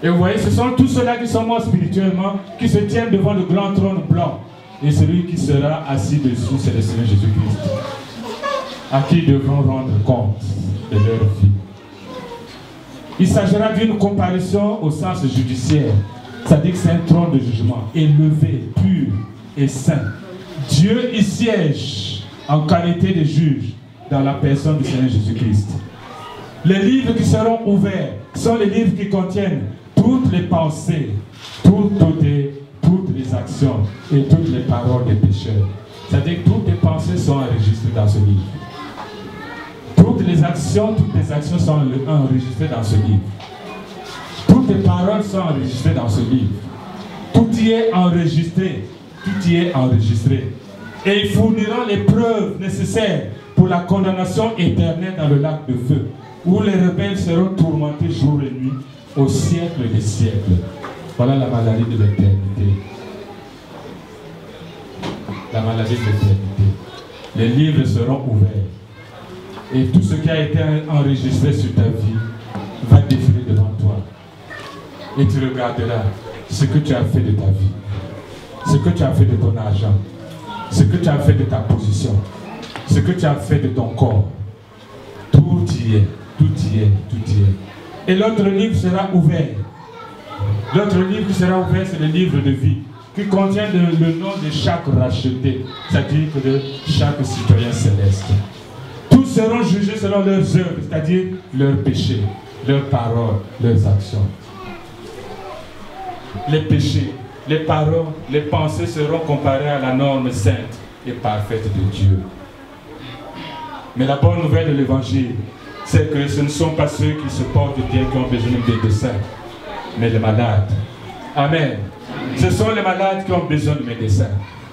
Et vous voyez, ce sont tous ceux-là qui sont morts spirituellement, qui se tiennent devant le grand trône blanc. Et celui qui sera assis dessus, c'est le Seigneur Jésus-Christ, à qui ils devront rendre compte de leur vie. Il s'agira d'une comparaison au sens judiciaire, c'est-à-dire que c'est un trône de jugement, élevé, pur et saint. Dieu y siège en qualité de juge dans la personne du Seigneur Jésus-Christ. Les livres qui seront ouverts sont les livres qui contiennent toutes les pensées, toutes les actions et toutes les paroles des pécheurs. C'est-à-dire que toutes les pensées sont enregistrées dans ce livre. Toutes les actions sont enregistrées dans ce livre. Toutes les paroles sont enregistrées dans ce livre. Tout y est enregistré. Tout y est enregistré. Et ils fourniront les preuves nécessaires pour la condamnation éternelle dans le lac de feu, où les rebelles seront tourmentés jour et nuit au siècle des siècles. Voilà la maladie de l'éternité. La maladie de l'éternité. Les livres seront ouverts. Et tout ce qui a été enregistré sur ta vie va défiler devant toi. Et tu regarderas ce que tu as fait de ta vie. Ce que tu as fait de ton argent. Ce que tu as fait de ta position. Ce que tu as fait de ton corps. Tout y est. Tout y est. Tout y est. Et l'autre livre sera ouvert. L'autre livre qui sera ouvert, c'est le livre de vie, qui contient le nom de chaque racheté, c'est-à-dire de chaque citoyen céleste. Tous seront jugés selon leurs œuvres, c'est-à-dire leurs péchés, leurs paroles, leurs actions. Les péchés, les paroles, les pensées seront comparées à la norme sainte et parfaite de Dieu. Mais la bonne nouvelle de l'évangile, c'est que ce ne sont pas ceux qui se portent bien qui ont besoin des médecins, mais les malades. Amen. Ce sont les malades qui ont besoin de médecins.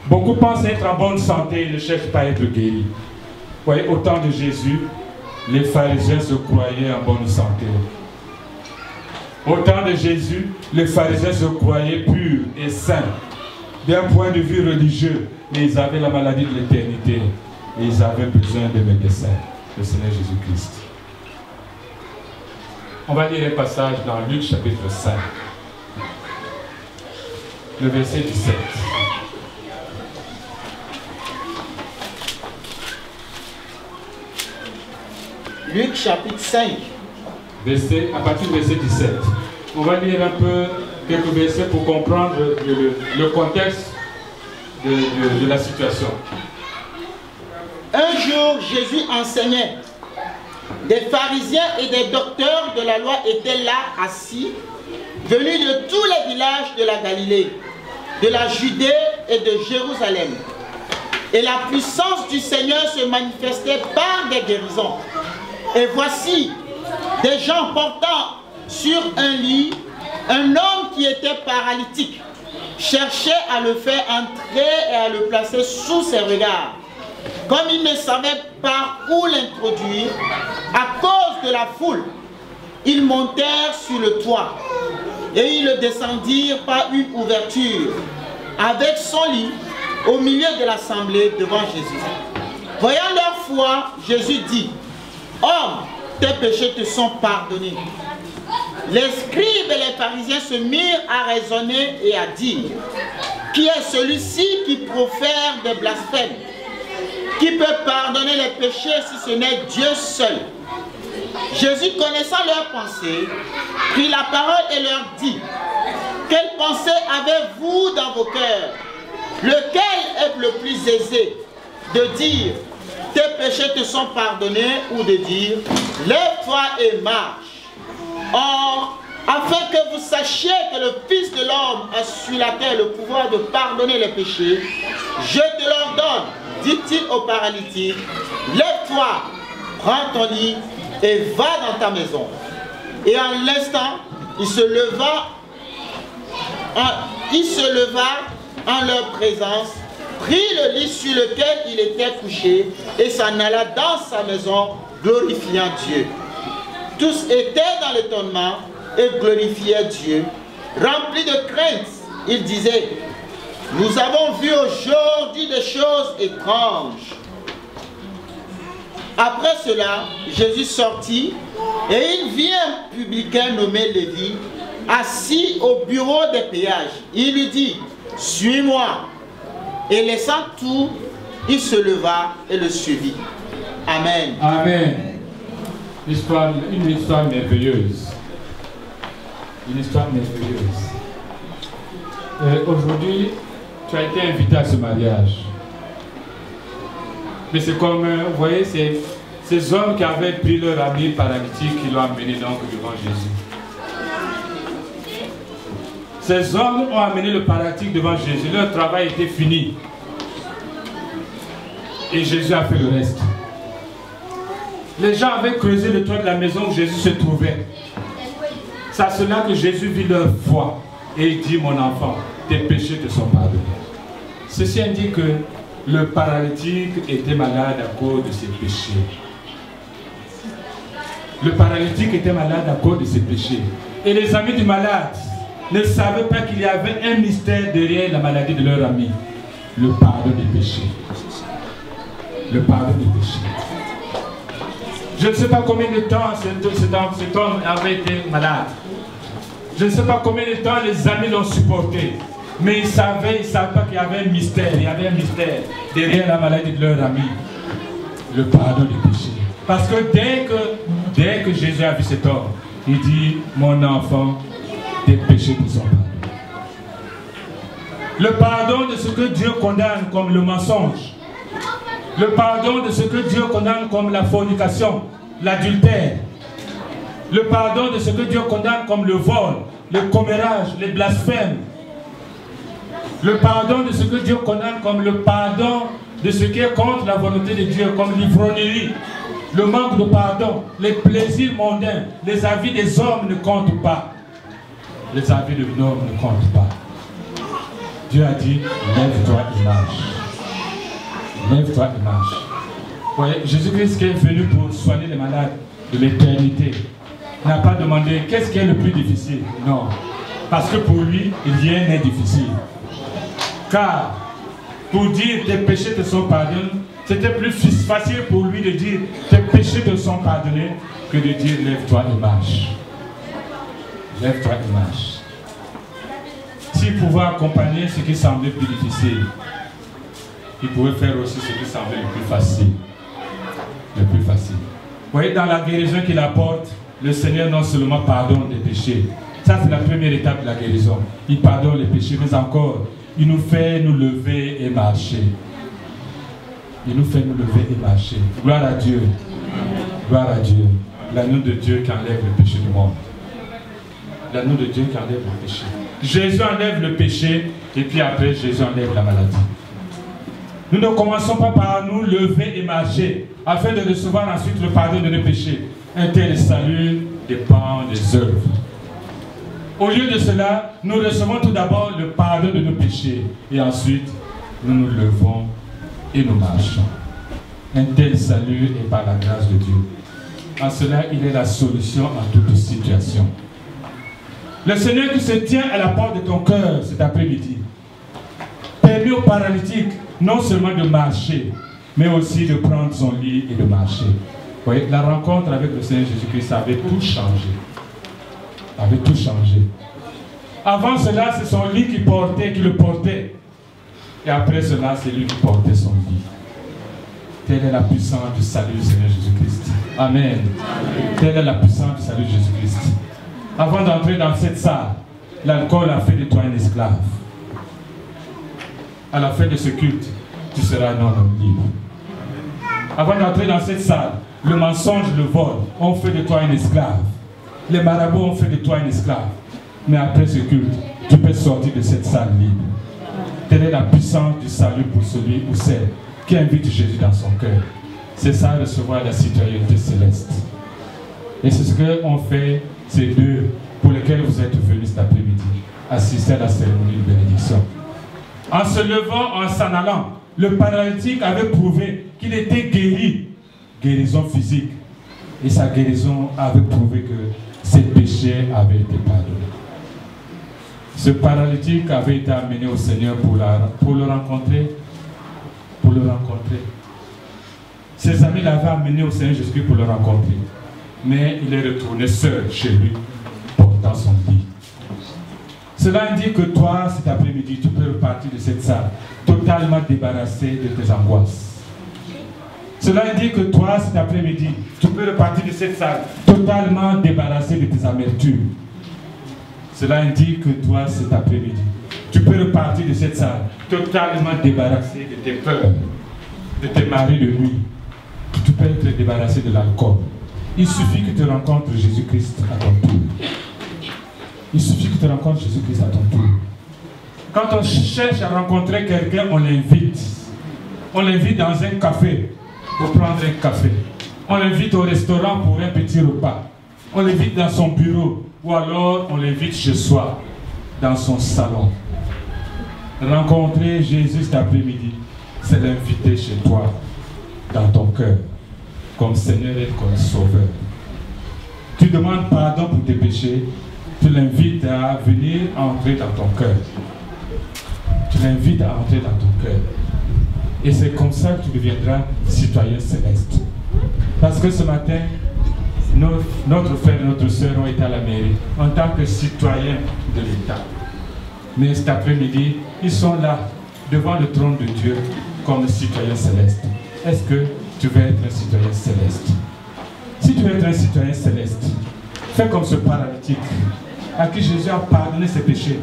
Beaucoup pensent être en bonne santé et ne cherchent pas à être guéris. Vous voyez, au temps de Jésus, les pharisiens se croyaient en bonne santé. Au temps de Jésus, les pharisiens se croyaient purs et saints, d'un point de vue religieux, mais ils avaient la maladie de l'éternité et ils avaient besoin de médecins, le Seigneur Jésus-Christ. On va lire un passage dans Luc chapitre 5, le verset 17. Luc chapitre 5. À partir du verset 17. On va lire un peu quelques versets pour comprendre le contexte de la situation. Un jour, Jésus enseignait. Des pharisiens et des docteurs de la loi étaient là assis venus de tous les villages de la Galilée, de la Judée et de Jérusalem. Et la puissance du Seigneur se manifestait par des guérisons. Et voici, des gens portant sur un lit un homme qui était paralytique, cherchaient à le faire entrer et à le placer sous ses regards. Comme ils ne savaient par où l'introduire, à cause de la foule, ils montèrent sur le toit et ils le descendirent par une ouverture avec son lit au milieu de l'assemblée devant Jésus. Voyant leur foi, Jésus dit: Homme, tes péchés te sont pardonnés. Les scribes et les pharisiens se mirent à raisonner et à dire: Qui est celui-ci qui profère des blasphèmes? Qui peut pardonner les péchés si ce n'est Dieu seul? Jésus, connaissant leurs pensées, prit la parole et leur dit: Quelle pensée avez-vous dans vos cœurs? Lequel est le plus aisé, de dire tes péchés te sont pardonnés, ou de dire lève-toi et marche? Or, afin que vous sachiez que le Fils de l'homme a sur la terre le pouvoir de pardonner les péchés, je te l'ordonne, dit-il au paralytique, lève-toi, prends ton lit et va dans ta maison. Et en l'instant, il se leva en leur présence, prit le lit sur lequel il était couché et s'en alla dans sa maison, glorifiant Dieu. Tous étaient dans l'étonnement et glorifiaient Dieu. Remplis de crainte, ils disaient: Nous avons vu aujourd'hui des choses étranges. Après cela, Jésus sortit et il vit un publicain nommé Lévi, assis au bureau des péages. Il lui dit: Suis-moi. Et laissant tout, il se leva et le suivit. Amen. Amen. Une histoire merveilleuse. Une histoire merveilleuse. Aujourd'hui, tu as été invité à ce mariage. Mais c'est comme, vous voyez, ces hommes qui avaient pris leur ami paralytique qui l'ont amené donc devant Jésus. Ces hommes ont amené le paralytique devant Jésus. Leur travail était fini. Et Jésus a fait le reste. Les gens avaient creusé le toit de la maison où Jésus se trouvait. C'est à cela que Jésus vit leur foi. Et il dit: Mon enfant, tes péchés te sont pardonnés. Ceci indique que le paralytique était malade à cause de ses péchés. Le paralytique était malade à cause de ses péchés. Et les amis du malade ne savaient pas qu'il y avait un mystère derrière la maladie de leur ami. Le pardon des péchés. Le pardon des péchés. Je ne sais pas combien de temps cet homme avait été malade. Je ne sais pas combien de temps les amis l'ont supporté. Mais ils ne savaient pas qu'il y avait un mystère. Il y avait un mystère derrière la maladie de leur ami. Le pardon des péchés. Parce que dès que Jésus a vu cet homme, il dit: Mon enfant, tes péchés te sont pardonnés. Le pardon de ce que Dieu condamne comme le mensonge. Le pardon de ce que Dieu condamne comme la fornication, l'adultère. Le pardon de ce que Dieu condamne comme le vol, le commérage, les blasphèmes. Le pardon de ce que Dieu condamne comme le pardon de ce qui est contre la volonté de Dieu, comme l'ivrognerie, le manque de pardon, les plaisirs mondains, les avis des hommes ne comptent pas. Les avis de l'homme ne comptent pas. Dieu a dit: lève-toi et marche. Lève-toi et marche. Voyez, Jésus-Christ qui est venu pour soigner les malades de l'éternité n'a pas demandé qu'est-ce qui est le plus difficile. Non. Parce que pour lui, rien n'est difficile. Car pour dire tes péchés te sont pardonnés, c'était plus facile pour lui de dire tes péchés te sont pardonnés que de dire lève-toi et marche. Lève-toi et marche. S'il pouvait accompagner ce qui semblait plus difficile, il pouvait faire aussi ce qui semblait le plus facile. Le plus facile. Vous voyez, dans la guérison qu'il apporte, le Seigneur non seulement pardonne les péchés. Ça, c'est la première étape de la guérison. Il pardonne les péchés, mais encore, il nous fait nous lever et marcher. Il nous fait nous lever et marcher. Gloire à Dieu. Gloire à Dieu. L'agneau de Dieu qui enlève le péché du monde. l'anneau de Dieu qui enlève le péché. Jésus enlève le péché et puis après Jésus enlève la maladie. Nous ne commençons pas par nous lever et marcher afin de recevoir ensuite le pardon de nos péchés. Un tel salut dépend des œuvres. Au lieu de cela, nous recevons tout d'abord le pardon de nos péchés et ensuite nous nous levons et nous marchons. Un tel salut est par la grâce de Dieu. En cela, il est la solution en toute situation. Le Seigneur qui se tient à la porte de ton cœur cet après-midi permet aux paralytiques non seulement de marcher, mais aussi de prendre son lit et de marcher. Vous voyez, la rencontre avec le Seigneur Jésus-Christ avait tout changé. Avait tout changé. Avant cela, c'est son lit qui le portait. Et après cela, c'est lui qui portait son lit. Telle est la puissance du salut du Seigneur Jésus-Christ. Amen. Amen. Telle est la puissance du salut de Jésus-Christ. Avant d'entrer dans cette salle, l'alcool a fait de toi un esclave. À la fin de ce culte, tu seras un homme libre. Avant d'entrer dans cette salle, le mensonge, le vol ont fait de toi un esclave. Les marabouts ont fait de toi un esclave. Mais après ce culte, tu peux sortir de cette salle libre. Telle est la puissance du salut pour celui ou celle qui invite Jésus dans son cœur. C'est ça, recevoir la citoyenneté céleste. Et c'est ce qu'ont fait ces deux pour lesquels vous êtes venus cet après-midi, assister à la cérémonie de bénédiction. En se levant, en s'en allant, le paralytique avait prouvé qu'il était guéri, guérison physique. Et sa guérison avait prouvé que ses péchés avaient été pardonnés. Ce paralytique avait été amené au Seigneur pour le rencontrer. Pour le rencontrer. Ses amis l'avaient amené au Seigneur Jésus-Christ pour le rencontrer. Mais il est retourné seul chez lui, portant son lit. Cela indique que toi, cet après-midi, tu peux repartir de cette salle totalement débarrassé de tes angoisses. Cela indique que toi, cet après-midi, tu peux repartir de cette salle totalement débarrassé de tes amertumes. Cela indique que toi, cet après-midi, tu peux repartir de cette salle totalement débarrassé de tes peurs, de tes maris de nuit. Tu peux être débarrassé de l'alcool. Il suffit que tu rencontres Jésus-Christ à ton tour. Il suffit que tu rencontres Jésus-Christ à ton tour. Quand on cherche à rencontrer quelqu'un, on l'invite. On l'invite dans un café pour prendre un café. On l'invite au restaurant pour un petit repas. On l'invite dans son bureau ou alors on l'invite chez soi, dans son salon. Rencontrer Jésus cet après-midi, c'est l'inviter chez toi, dans ton cœur, comme Seigneur et comme Sauveur. Tu demandes pardon pour tes péchés, tu l'invites à venir entrer dans ton cœur. Tu l'invites à entrer dans ton cœur. Et c'est comme ça que tu deviendras citoyen céleste. Parce que ce matin, notre frère et notre soeur ont été à la mairie en tant que citoyens de l'État. Mais cet après-midi, ils sont là, devant le trône de Dieu, comme citoyens célestes. Est-ce que tu veux être un citoyen céleste? Si tu veux être un citoyen céleste, fais comme ce paralytique, à qui Jésus a pardonné ses péchés.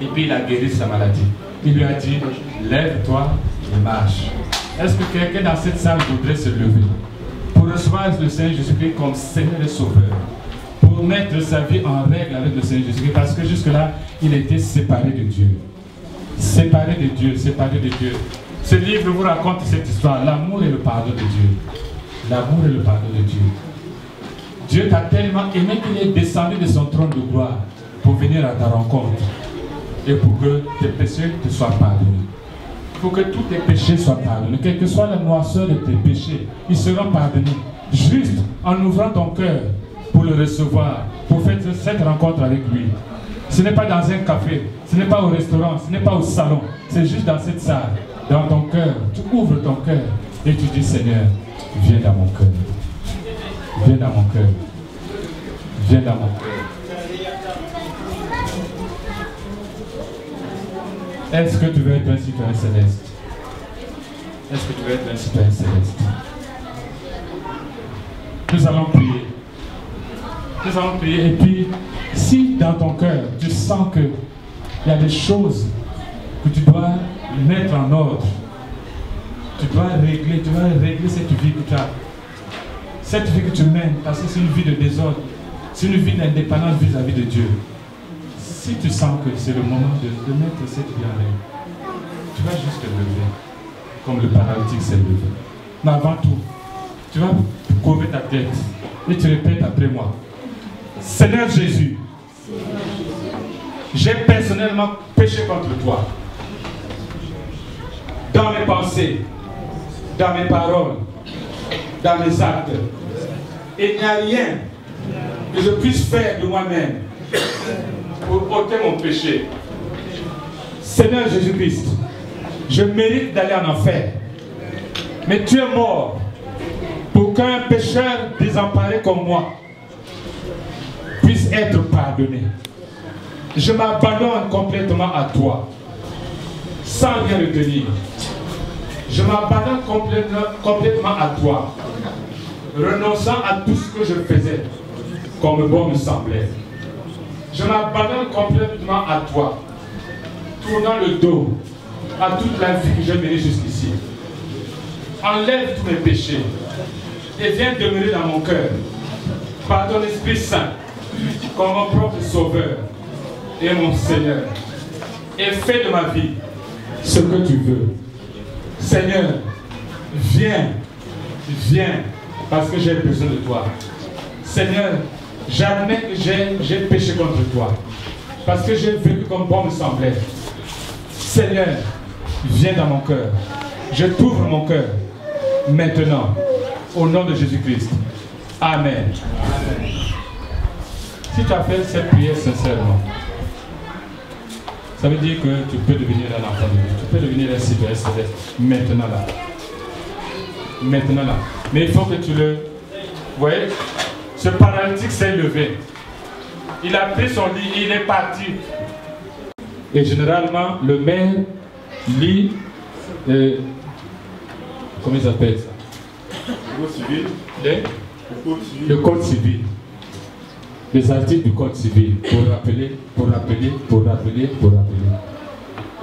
Et puis il a guéri sa maladie. Il lui a dit, lève-toi et marche. Est-ce que quelqu'un dans cette salle voudrait se lever pour recevoir le Seigneur Jésus-Christ comme Seigneur et Sauveur, pour mettre sa vie en règle avec le Seigneur Jésus-Christ, parce que jusque-là, il était séparé de Dieu. Séparé de Dieu, séparé de Dieu. Ce livre vous raconte cette histoire, l'amour et le pardon de Dieu. L'amour et le pardon de Dieu. Dieu t'a tellement aimé qu'il est descendu de son trône de gloire pour venir à ta rencontre et pour que tes péchés te soient pardonnés. Pour que tous tes péchés soient pardonnés, quelle que soit la noirceur de tes péchés, ils seront pardonnés. Juste en ouvrant ton cœur pour le recevoir, pour faire cette rencontre avec lui. Ce n'est pas dans un café, ce n'est pas au restaurant, ce n'est pas au salon, c'est juste dans cette salle, dans ton cœur. Tu ouvres ton cœur et tu dis, Seigneur, viens dans mon cœur. Viens dans mon cœur. Viens dans mon cœur. Est-ce que tu veux être un citoyen céleste? Est-ce que tu veux être un citoyen céleste? Nous allons prier. Nous allons prier. Et puis, si dans ton cœur, tu sens qu'il y a des choses que tu dois mettre en ordre, tu dois régler cette vie que tu as. Cette vie que tu mènes, parce que c'est une vie de désordre. C'est une vie d'indépendance vis-à-vis de Dieu. Si tu sens que c'est le moment de mettre cette vie en l'air, tu vas juste te lever, comme le paralytique s'est levé. Mais avant tout, tu vas courber ta tête et tu répètes après moi. Seigneur Jésus, j'ai personnellement péché contre toi. Dans mes pensées, dans mes paroles, dans mes actes. Et il n'y a rien que je puisse faire de moi-même pour ôter mon péché. Seigneur Jésus-Christ, je mérite d'aller en enfer. Mais tu es mort pour qu'un pécheur désemparé comme moi puisse être pardonné. Je m'abandonne complètement à toi, sans rien retenir. Je m'abandonne complètement à toi, renonçant à tout ce que je faisais, comme bon me semblait. Je m'abandonne complètement à toi, tournant le dos à toute la vie que j'ai menée jusqu'ici. Enlève tous mes péchés et viens demeurer dans mon cœur, par ton Esprit Saint, comme mon propre Sauveur et mon Seigneur. Et fais de ma vie ce que tu veux. Seigneur, viens, parce que j'ai besoin de toi. Seigneur, j'admets que j'ai péché contre toi, parce que j'ai vécu comme bon me semblait. Seigneur, viens dans mon cœur. Je t'ouvre mon cœur, maintenant, au nom de Jésus-Christ. Amen. Amen. Si tu as fait cette prière sincèrement, ça veut dire que tu peux devenir un enfant de Dieu. Tu peux devenir un citoyen céleste. Maintenant là. Maintenant là. Mais il faut que tu le... Vous voyez, ce paralytique s'est levé. Il a pris son lit, il est parti. Et généralement, le maire lit... comment il s'appelle ça? Le code civil. Le code civil. Les articles du code civil pour rappeler.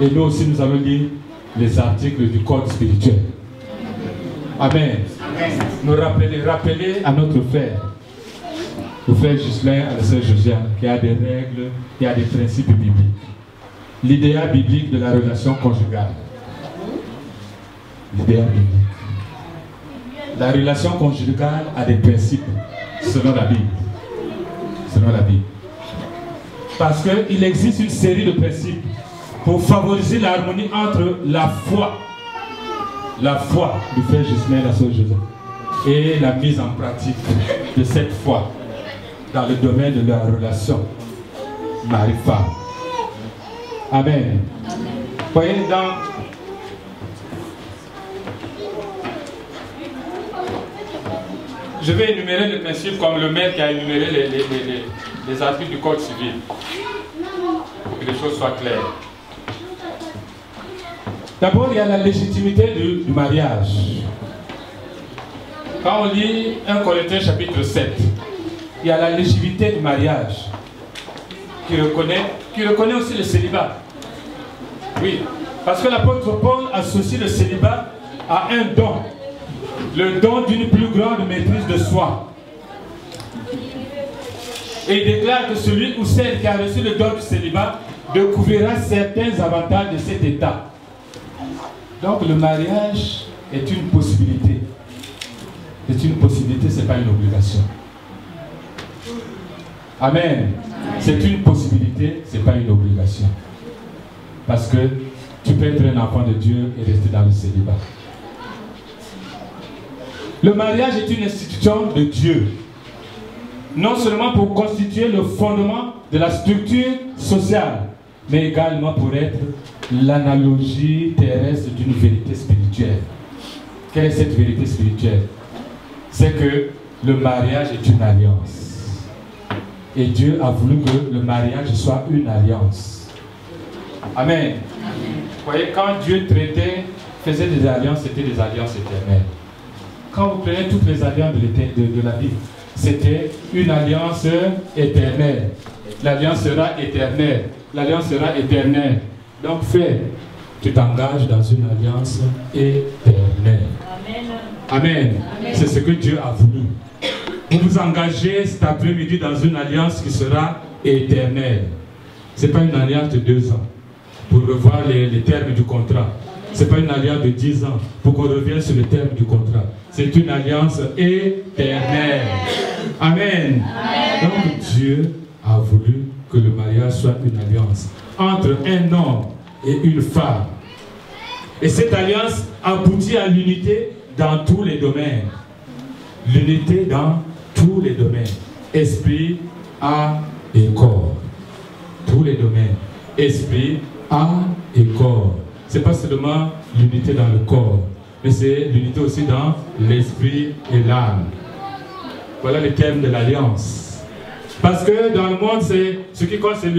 Et nous aussi, nous allons lire les articles du code spirituel. Amen. Amen. Nous rappeler à notre frère, au frère Ghislain, à la sœur Josiane, qu'il y a des règles, il y a des principes bibliques. L'idéal biblique de la relation conjugale. L'idéal biblique. La relation conjugale a des principes selon la Bible. Selon la Bible. Parce qu'il existe une série de principes pour favoriser l'harmonie entre la foi du frère Ghislain et la sœur Joseph et la mise en pratique de cette foi dans le domaine de leur relation mari-femme. Amen. Voyez dans je vais énumérer les principes comme le maire qui a énuméré les articles du code civil pour que les choses soient claires. D'abord, il y a la légitimité du mariage. Quand on lit 1 Corinthiens chapitre 7, il y a la légitimité du mariage qui reconnaît aussi le célibat. Oui, parce que l'apôtre Paul associe le célibat à un don. Le don d'une plus grande maîtrise de soi. Et il déclare que celui ou celle qui a reçu le don du célibat découvrira certains avantages de cet état. Donc le mariage est une possibilité. C'est une possibilité, ce n'est pas une obligation. Amen. C'est une possibilité, ce n'est pas une obligation. Parce que tu peux être un enfant de Dieu et rester dans le célibat. Le mariage est une institution de Dieu, non seulement pour constituer le fondement de la structure sociale, mais également pour être l'analogie terrestre d'une vérité spirituelle. Quelle est cette vérité spirituelle? C'est que le mariage est une alliance. Et Dieu a voulu que le mariage soit une alliance. Amen. Vous voyez, quand Dieu traitait, faisait des alliances, c'était des alliances éternelles. Quand vous prenez toutes les alliances de la Bible, c'était une alliance éternelle. L'alliance sera éternelle. L'alliance sera éternelle. Donc, frère, tu t'engages dans une alliance éternelle. Amen. Amen. Amen. C'est ce que Dieu a voulu. Vous vous engagez cet après-midi dans une alliance qui sera éternelle. Ce n'est pas une alliance de 2 ans pour revoir les termes du contrat. Ce n'est pas une alliance de 10 ans pour qu'on revienne sur les termes du contrat. C'est une alliance éternelle. Amen. Amen. Donc Dieu a voulu que le mariage soit une alliance entre un homme et une femme. Et cette alliance aboutit à l'unité dans tous les domaines. L'unité dans tous les domaines. Esprit, âme et corps. Tous les domaines. Esprit, âme et corps. Ce n'est pas seulement l'unité dans le corps, mais c'est l'unité aussi dans l'esprit et l'âme. Voilà le thème de l'alliance. Parce que dans le monde, ce qui compte, c'est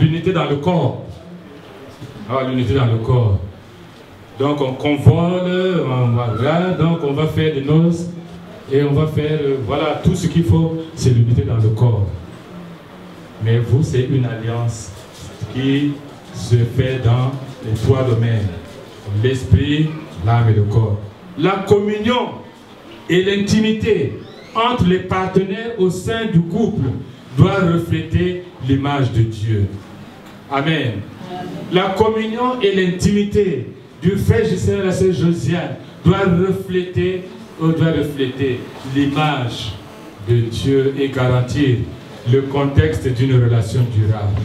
l'unité dans le corps. Ah, l'unité dans le corps. Donc on convole, donc on va faire des noces, et on va faire, voilà, tout ce qu'il faut, c'est l'unité dans le corps. Mais vous, c'est une alliance qui se fait dans les 3 domaines. L'esprit, l'âme et le corps. La communion et l'intimité entre les partenaires au sein du couple doit refléter l'image de Dieu. Amen. La communion et l'intimité du frère Gisèle et la sœur Josiane doit refléter l'image de Dieu et garantir le contexte d'une relation durable.